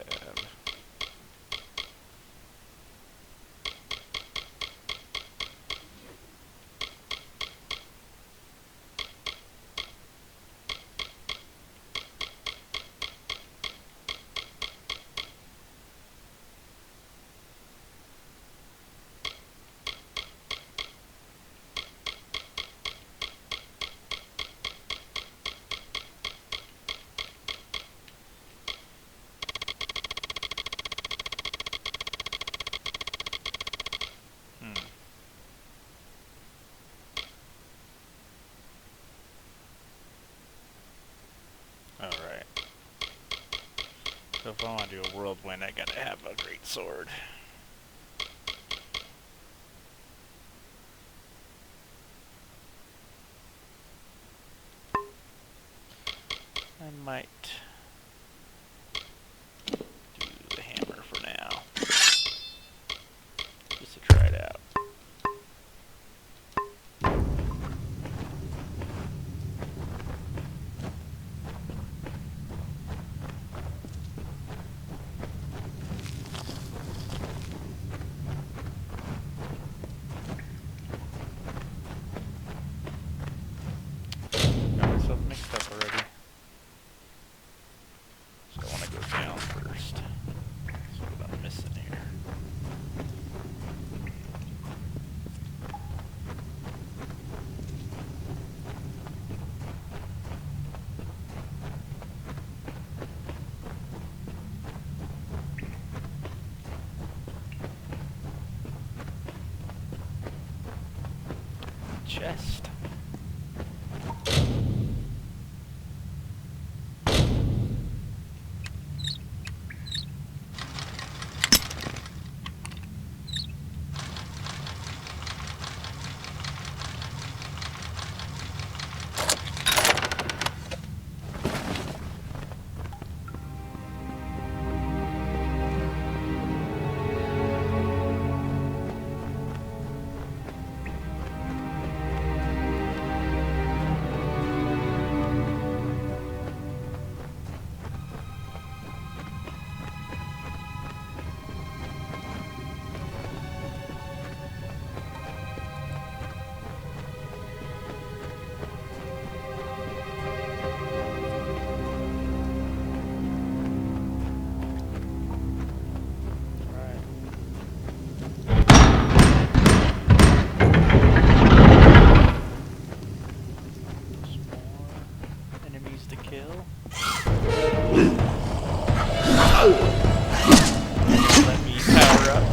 Alright. So if I want to do a whirlwind, I gotta have a great sword. I might do the hammer for now. Just to try it out. Got myself mixed up already. So I want to go down first. See what I'm missing here. Chest. Let me power up.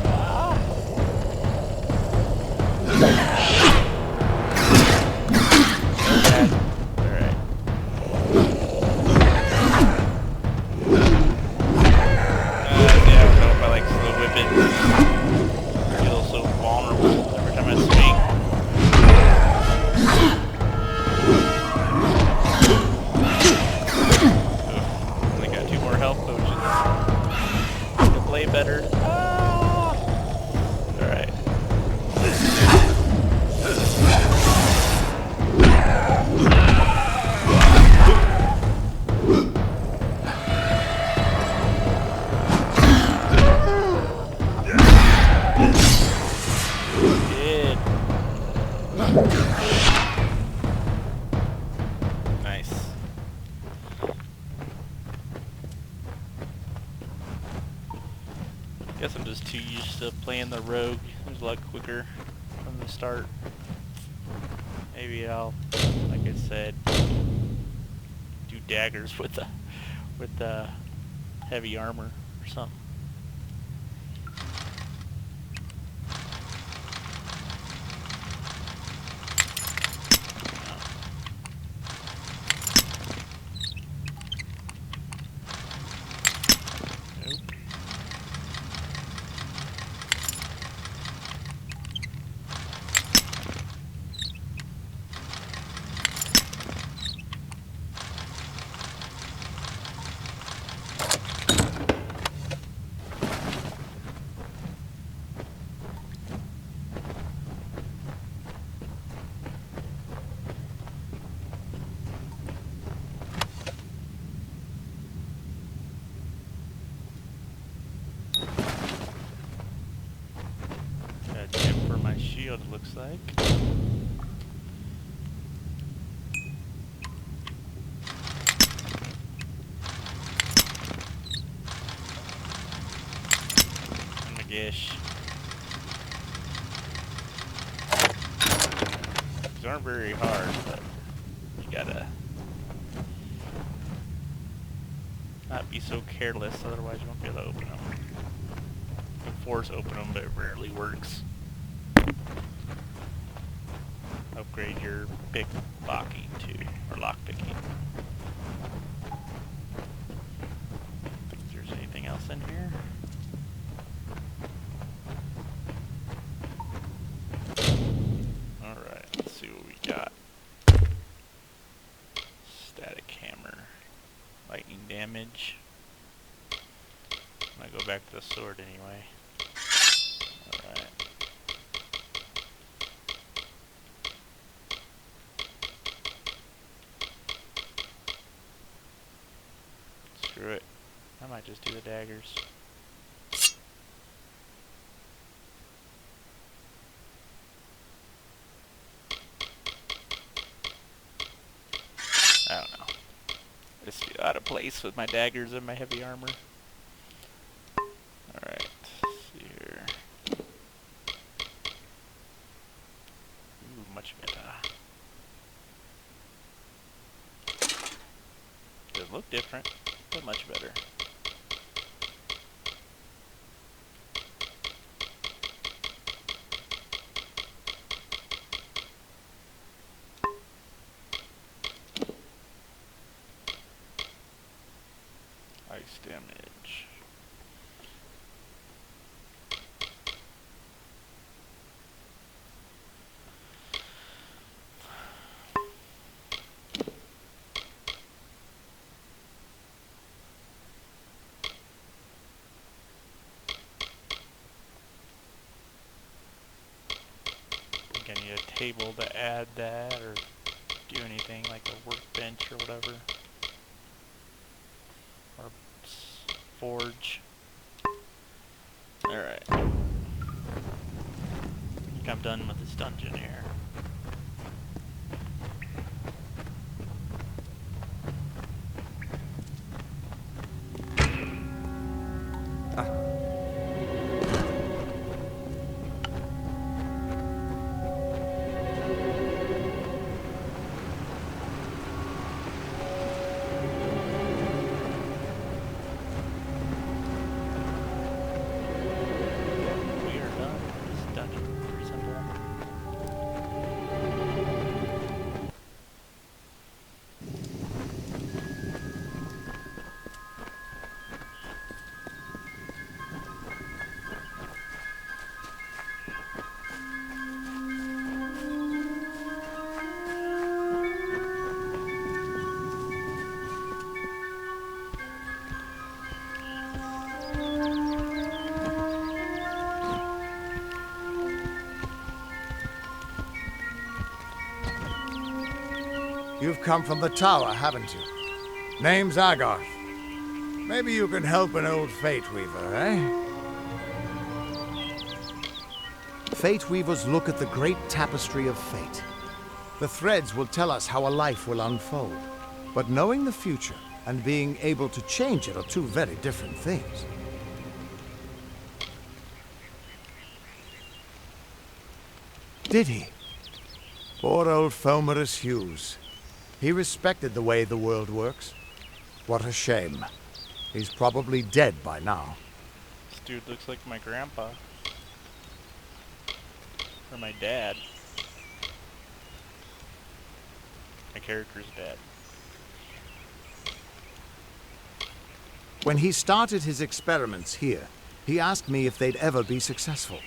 Guess I'm just too used to playing the rogue. It was a lot quicker from the start. Maybe I'll, like I said, do daggers with the heavy armor or something. Shield, it looks like. Oh my gosh. These aren't very hard, but you gotta not be so careless, otherwise you won't be able to open them. You can force open them, but it rarely works. Upgrade your pickpocketing too, or lockpicking. If there's anything else in here. Alright, let's see what we got. Static hammer. Lightning damage. I might go back to the sword anyway. Alright. Screw it. I might just do the daggers. I don't know. I just feel out of place with my daggers and my heavy armor. Alright, let's see here. Ooh, much better. Does look different, but much better. Ice damage. I think I need a table to add that or do anything like a workbench or whatever. Or forge. Alright. I think I'm done with this dungeon here. You've come from the tower, haven't you? Name's Agarth. Maybe you can help an old Fate Weaver, eh? Fate Weavers look at the great tapestry of fate. The threads will tell us how a life will unfold. But knowing the future and being able to change it are two very different things. Did he? Poor old Fomerus Hughes. He respected the way the world works. What a shame. He's probably dead by now. This dude looks like my grandpa. Or my dad. My character's dad. When he started his experiments here, he asked me if they'd ever be successful.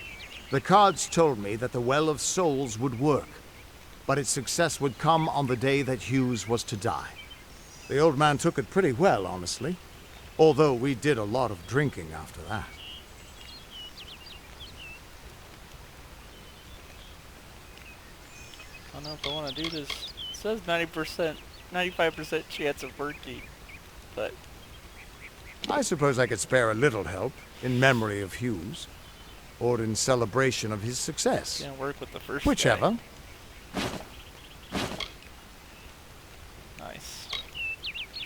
The cards told me that the Well of Souls would work, but its success would come on the day that Hughes was to die. The old man took it pretty well, honestly, although we did a lot of drinking after that. I don't know if I want to do this. It says 90%, 95% chance of working, but I suppose I could spare a little help in memory of Hughes, or in celebration of his success. can't work with the first Whichever. guy. Nice.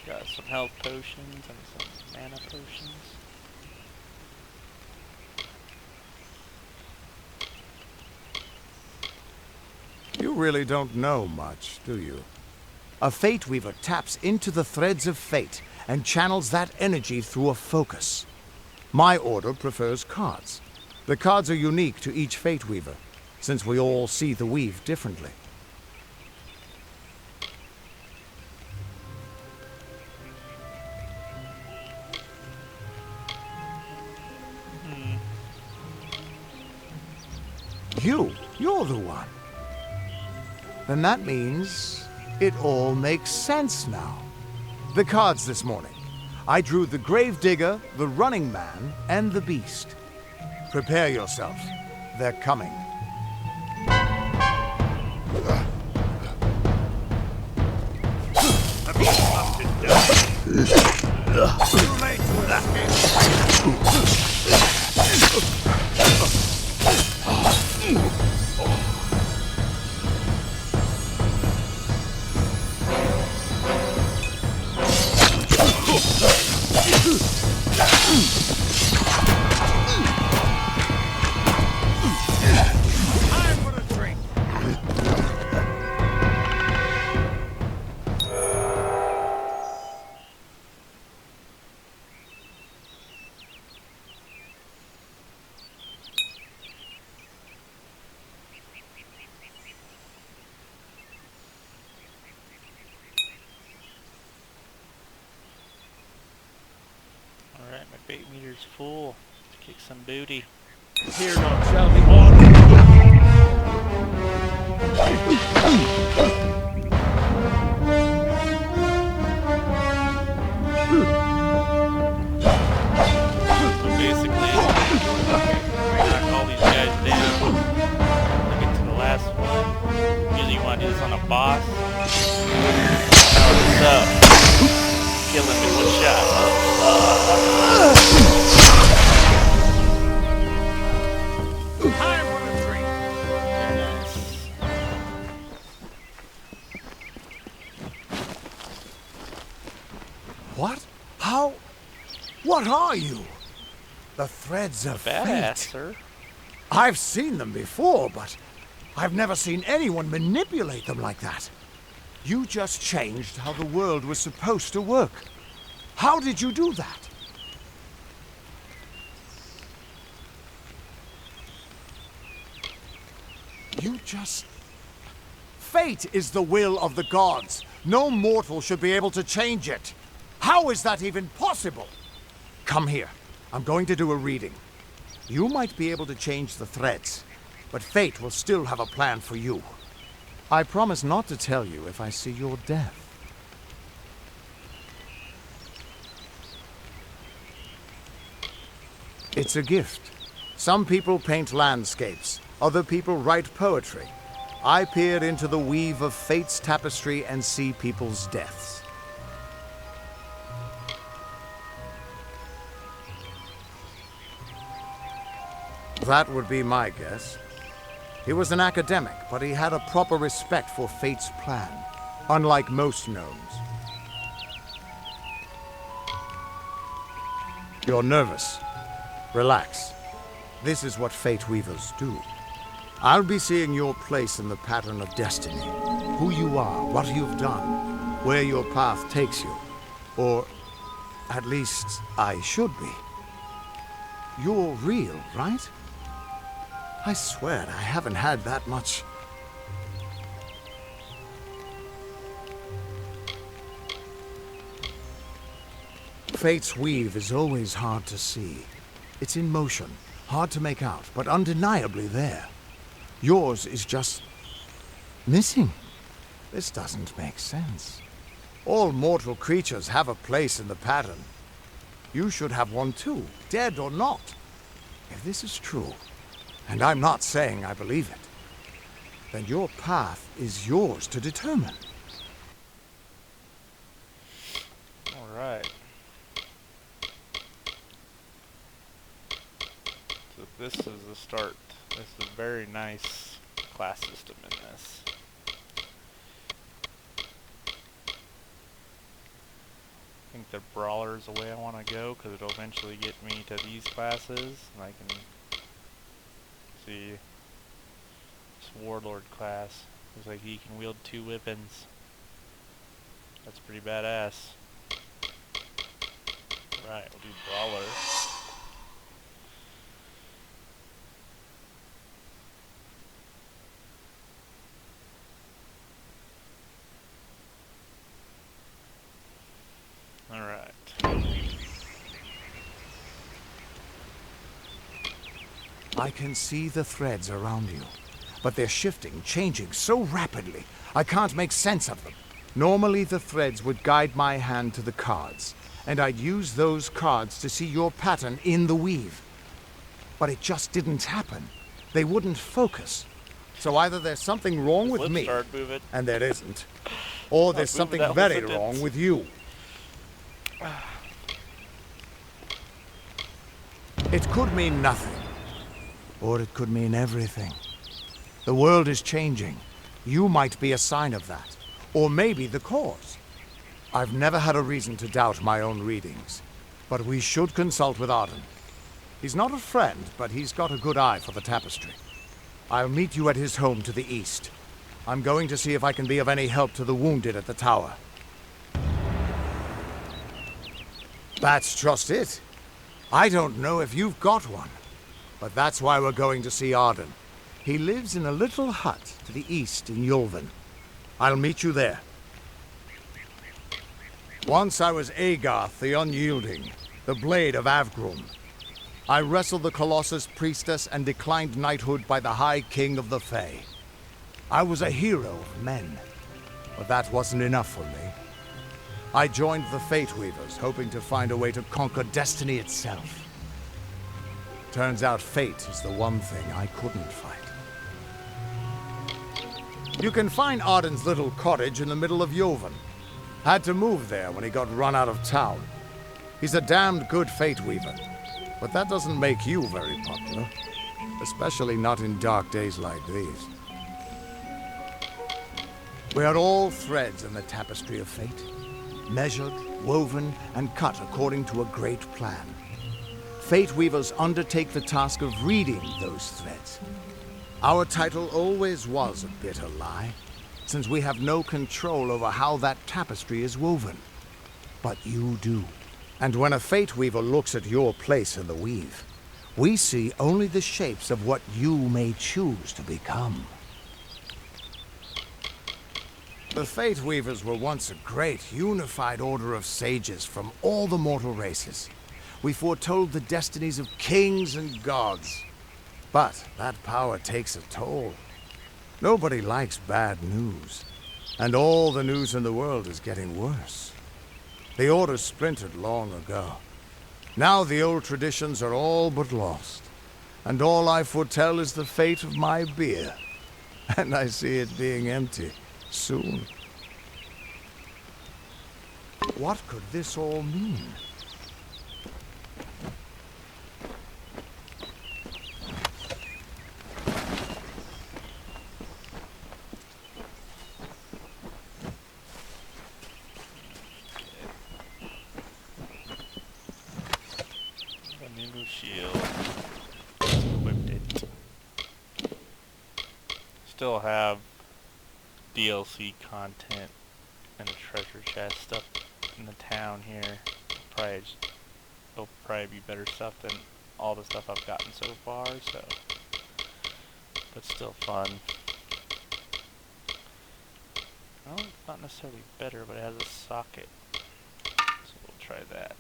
Got some health potions and some mana potions. You really don't know much, do you? A Fate Weaver taps into the threads of fate and channels that energy through a focus. My order prefers cards. The cards are unique to each Fate Weaver, since we all see the weave differently. You're the one. Then that means it all makes sense now. The cards this morning. I drew the Gravedigger, the Running Man, and the Beast. Prepare yourself. They're coming. Alright, my bait meter's full. Let's kick some booty. Here not shall be ordered. So basically, knock all these guys down. Get to the last one. Usually you want to do this on a boss. Power this up. Kill him in one shot. I want a drink. Very nice. What? How? What are you? The threads of Badass, fate. sir. I've seen them before, but I've never seen anyone manipulate them like that. You just changed how the world was supposed to work. How did you do that? You just... Fate is the will of the gods. No mortal should be able to change it. How is that even possible? Come here. I'm going to do a reading. You might be able to change the threads, but fate will still have a plan for you. I promise not to tell you if I see your death. It's a gift. Some people paint landscapes, other people write poetry. I peer into the weave of fate's tapestry and see people's deaths. That would be my guess. He was an academic, but he had a proper respect for fate's plan, unlike most gnomes. You're nervous. Relax. This is what Fate Weavers do. I'll be seeing your place in the pattern of destiny. Who you are, what you've done, where your path takes you. Or, at least, I should be. You're real, right? I swear I haven't had that much... Fate's weave is always hard to see. It's in motion, hard to make out, but undeniably there. Yours is just... missing. This doesn't make sense. All mortal creatures have a place in the pattern. You should have one too, dead or not. If this is true, and I'm not saying I believe it, then your path is yours to determine. Alright. So this is the start. This is a very nice class system in this. I think the brawler is the way I want to go, because it'll eventually get me to these classes, and I can see this warlord class. Looks like he can wield 2 weapons. That's pretty badass. Right, we'll do brawler. Alright. I can see the threads around you, but they're shifting, changing so rapidly, I can't make sense of them. Normally the threads would guide my hand to the cards, and I'd use those cards to see your pattern in the weave. But it just didn't happen. They wouldn't focus. So either there's something wrong with me, and there isn't, or there's something very wrong with you. It could mean nothing, or it could mean everything. The world is changing. You might be a sign of that, or maybe the cause. I've never had a reason to doubt my own readings, but we should consult with Arden. He's not a friend, but he's got a good eye for the tapestry. I'll meet you at his home to the east. I'm going to see if I can be of any help to the wounded at the tower. That's just it. I don't know if you've got one, but that's why we're going to see Arden. He lives in a little hut to the east in Yulven. I'll meet you there. Once I was Agarth the Unyielding, the Blade of Avgrum. I wrestled the Colossus Priestess and declined knighthood by the High King of the Fae. I was a hero of men, but that wasn't enough for me. I joined the Fate Weavers, hoping to find a way to conquer destiny itself. Turns out fate is the one thing I couldn't fight. You can find Arden's little cottage in the middle of Yulven. Had to move there when he got run out of town. He's a damned good Fate Weaver, but that doesn't make you very popular. Especially not in dark days like these. We are all threads in the tapestry of fate. Measured, woven, and cut according to a great plan. Fate Weavers undertake the task of reading those threads. Our title always was a bitter lie, since we have no control over how that tapestry is woven. But you do. And when a Fate Weaver looks at your place in the weave, we see only the shapes of what you may choose to become. The Fate Weavers were once a great, unified order of sages from all the mortal races. We foretold the destinies of kings and gods. But that power takes a toll. Nobody likes bad news. And all the news in the world is getting worse. The Order splintered long ago. Now the old traditions are all but lost. And all I foretell is the fate of my beer. And I see it being empty. Soon. What could this all mean? A new shield. Equipped it. still have DLC content and a treasure chest up in the town here. It'll probably be better stuff than all the stuff I've gotten so far, so, but still fun. Well, it's not necessarily better, but it has a socket, so we'll try that.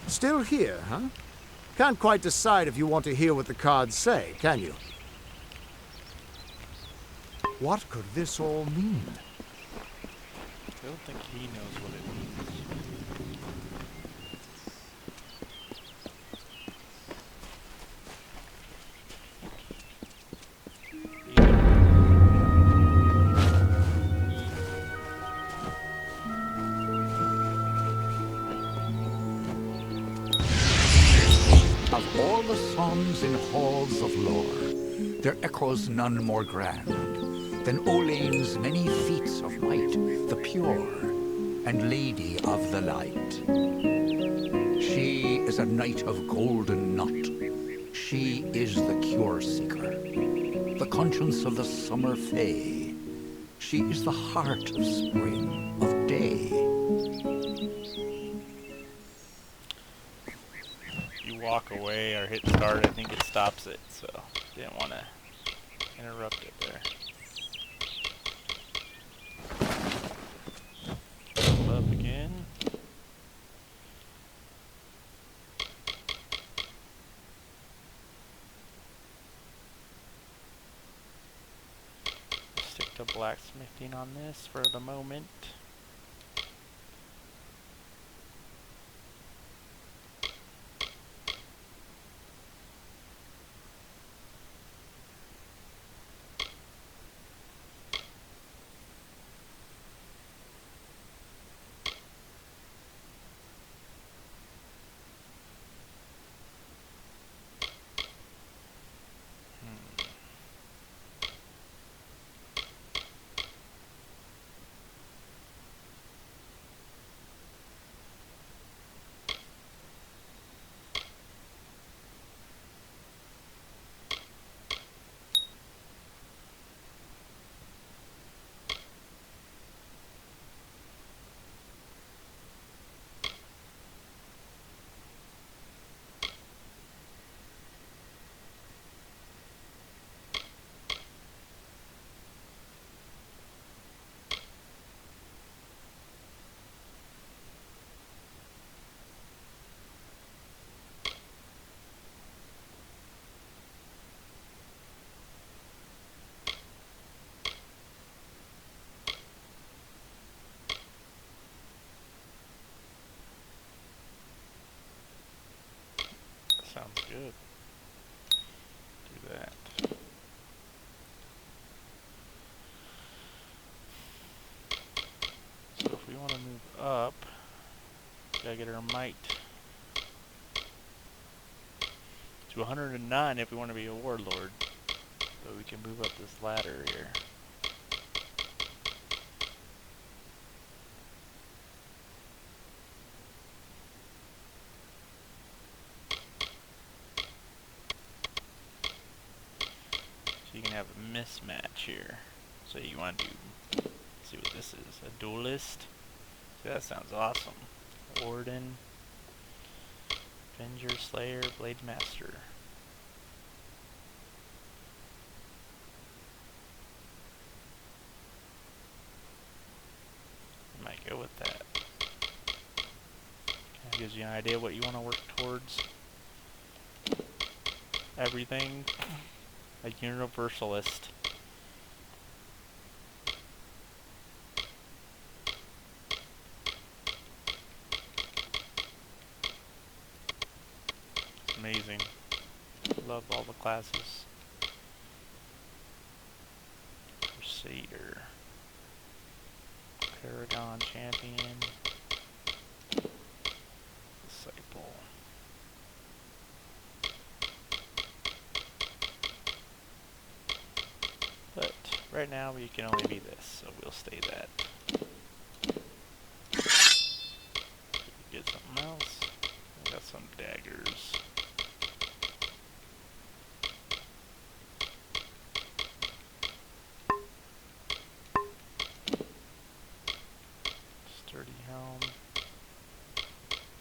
Still here, huh? Can't quite decide if you want to hear what the cards say, can you? What could this all mean? I don't think he knows what it means. Of all the songs in halls of lore, there echoes none more grand than Olane's many feats of might, the pure and lady of the light. She is a knight of golden knot. She is the cure seeker, the conscience of the summer fae. She is the heart of spring, of day. Walk away or hit start, I think it stops it, so didn't want to interrupt it there. Pull up again. Stick to blacksmithing on this for the moment. Sounds good. Do that. So if we want to move up, gotta get our might to 109 if we want to be a warlord. But we can move up this ladder here. You can have a mismatch here. So you want to do, let's see what this is, a duelist. See, that sounds awesome. Warden, Avenger, Slayer, Blade Master. I might go with that. Kind of gives you an idea what you want to work towards. Everything. A universalist. It's amazing. Love all the classes. Crusader. Paragon Champion. Disciple. right now you can only be this, so we'll stay that. Get something else. I got some daggers. Sturdy helm.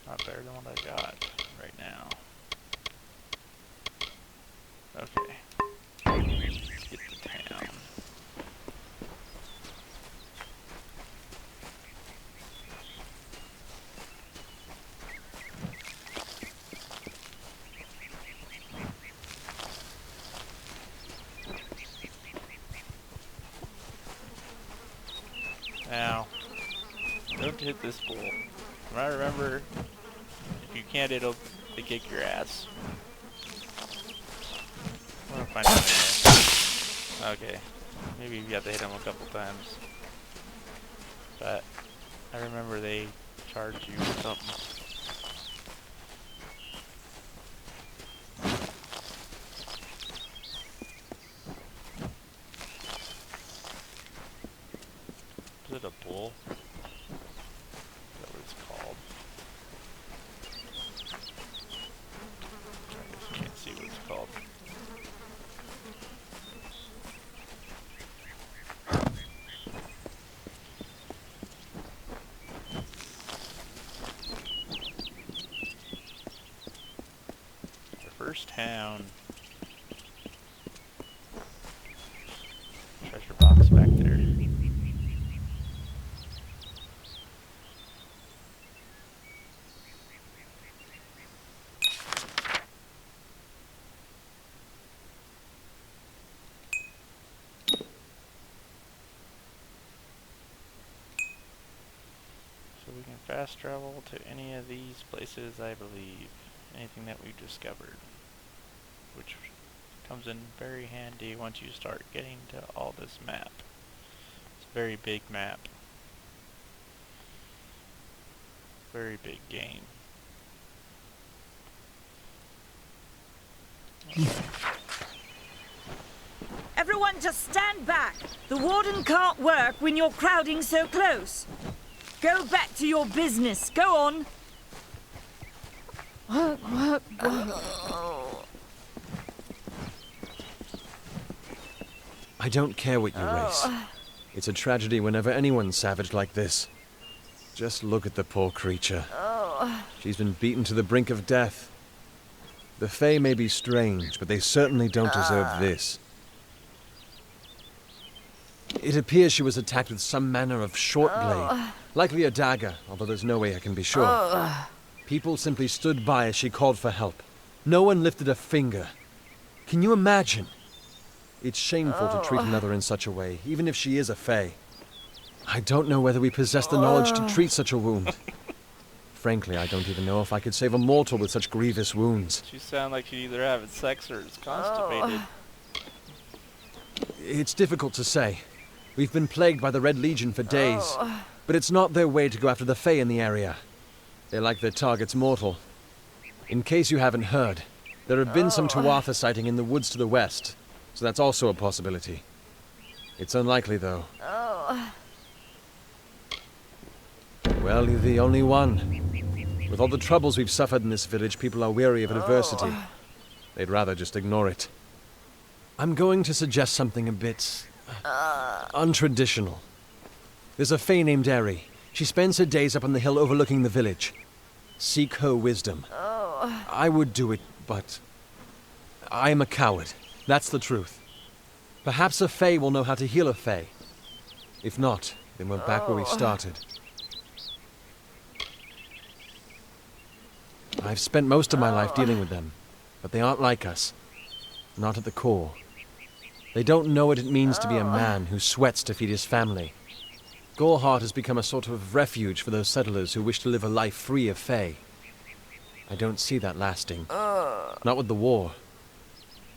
Not better than what I got right now. Okay. Let's get to town. Now, don't hit this bull. I remember, if you can't, it'll kick your ass. I'm gonna find out here. Okay, maybe you have to hit him a couple times. But I remember they charge you or something. Is it a bull? Is that what it's called? I guess you can't see what it's called. The first town. Treasure box back there. So we can fast travel to any of these places, I believe. Anything that we've discovered. Which comes in very handy once you start getting to all this map. It's a very big map. Very big game. Everyone just stand back. The warden can't work when you're crowding so close. Go back to your business. Go on. I don't care what you race. It's a tragedy whenever anyone's savage like this. Just look at the poor creature. She's been beaten to the brink of death. The Fae may be strange, but they certainly don't deserve this. It appears she was attacked with some manner of short blade, likely a dagger, although there's no way I can be sure. People simply stood by as she called for help. No one lifted a finger. Can you imagine? It's shameful to treat another in such a way, even if she is a Fae. I don't know whether we possess the knowledge to treat such a wound. Frankly, I don't even know if I could save a mortal with such grievous wounds. She sounds like she's either having sex or is constipated. It's difficult to say. We've been plagued by the Red Legion for days, but it's not their way to go after the Fae in the area. They like their targets mortal. In case you haven't heard, there have been some Tuatha sighting in the woods to the west, so that's also a possibility. It's unlikely, though. Well, you're the only one. With all the troubles we've suffered in this village, people are weary of adversity. They'd rather just ignore it. I'm going to suggest something a bit untraditional. There's a Fae named Eri. She spends her days up on the hill overlooking the village. Seek her wisdom. I would do it, but I am a coward. That's the truth. Perhaps a Fae will know how to heal a Fae. If not, then we're back where we started. I've spent most of my life dealing with them, but they aren't like us. Not at the core. They don't know what it means to be a man who sweats to feed his family. Goreheart has become a sort of refuge for those settlers who wish to live a life free of Fae. I don't see that lasting. Not with the war.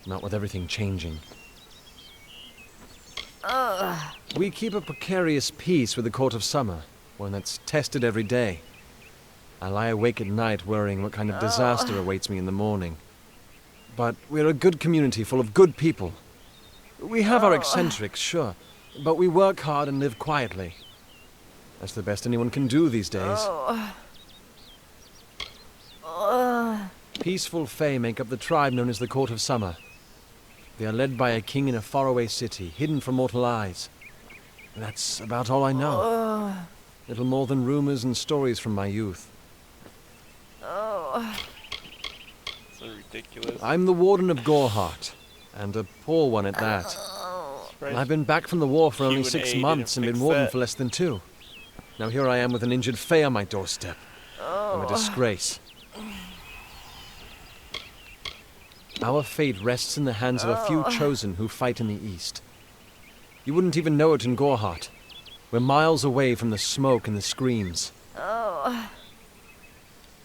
Not with everything changing. We keep a precarious peace with the Court of Summer, one that's tested every day. I lie awake at night worrying what kind of disaster awaits me in the morning. But we're a good community full of good people. We have our eccentrics, sure, But we work hard and live quietly. That's the best anyone can do these days. Peaceful Fae make up the tribe known as the Court of Summer. They are led by a king in a faraway city, hidden from mortal eyes. That's about all I know. Little more than rumors and stories from my youth. So ridiculous. I'm the Warden of Goreheart, and a poor one at that. I've been back from the war for only 6 months and been warden for less than 2. Now here I am with an injured Fae on my doorstep. I'm a disgrace. Our fate rests in the hands of a few chosen who fight in the east. You wouldn't even know it in Goreheart. We're miles away from the smoke and the screams.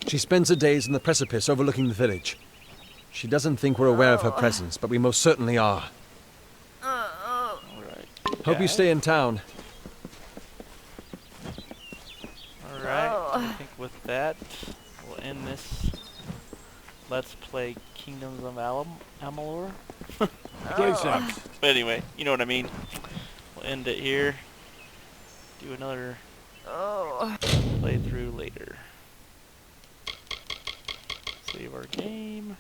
She spends her days in the precipice overlooking the village. She doesn't think we're aware of her presence, but we most certainly are. Hope you stay in town. Alright, I think with that, we'll end this Let's Play Kingdoms of Amalur. Place out. But anyway, you know what I mean. We'll end it here. Do another playthrough later. Save our game.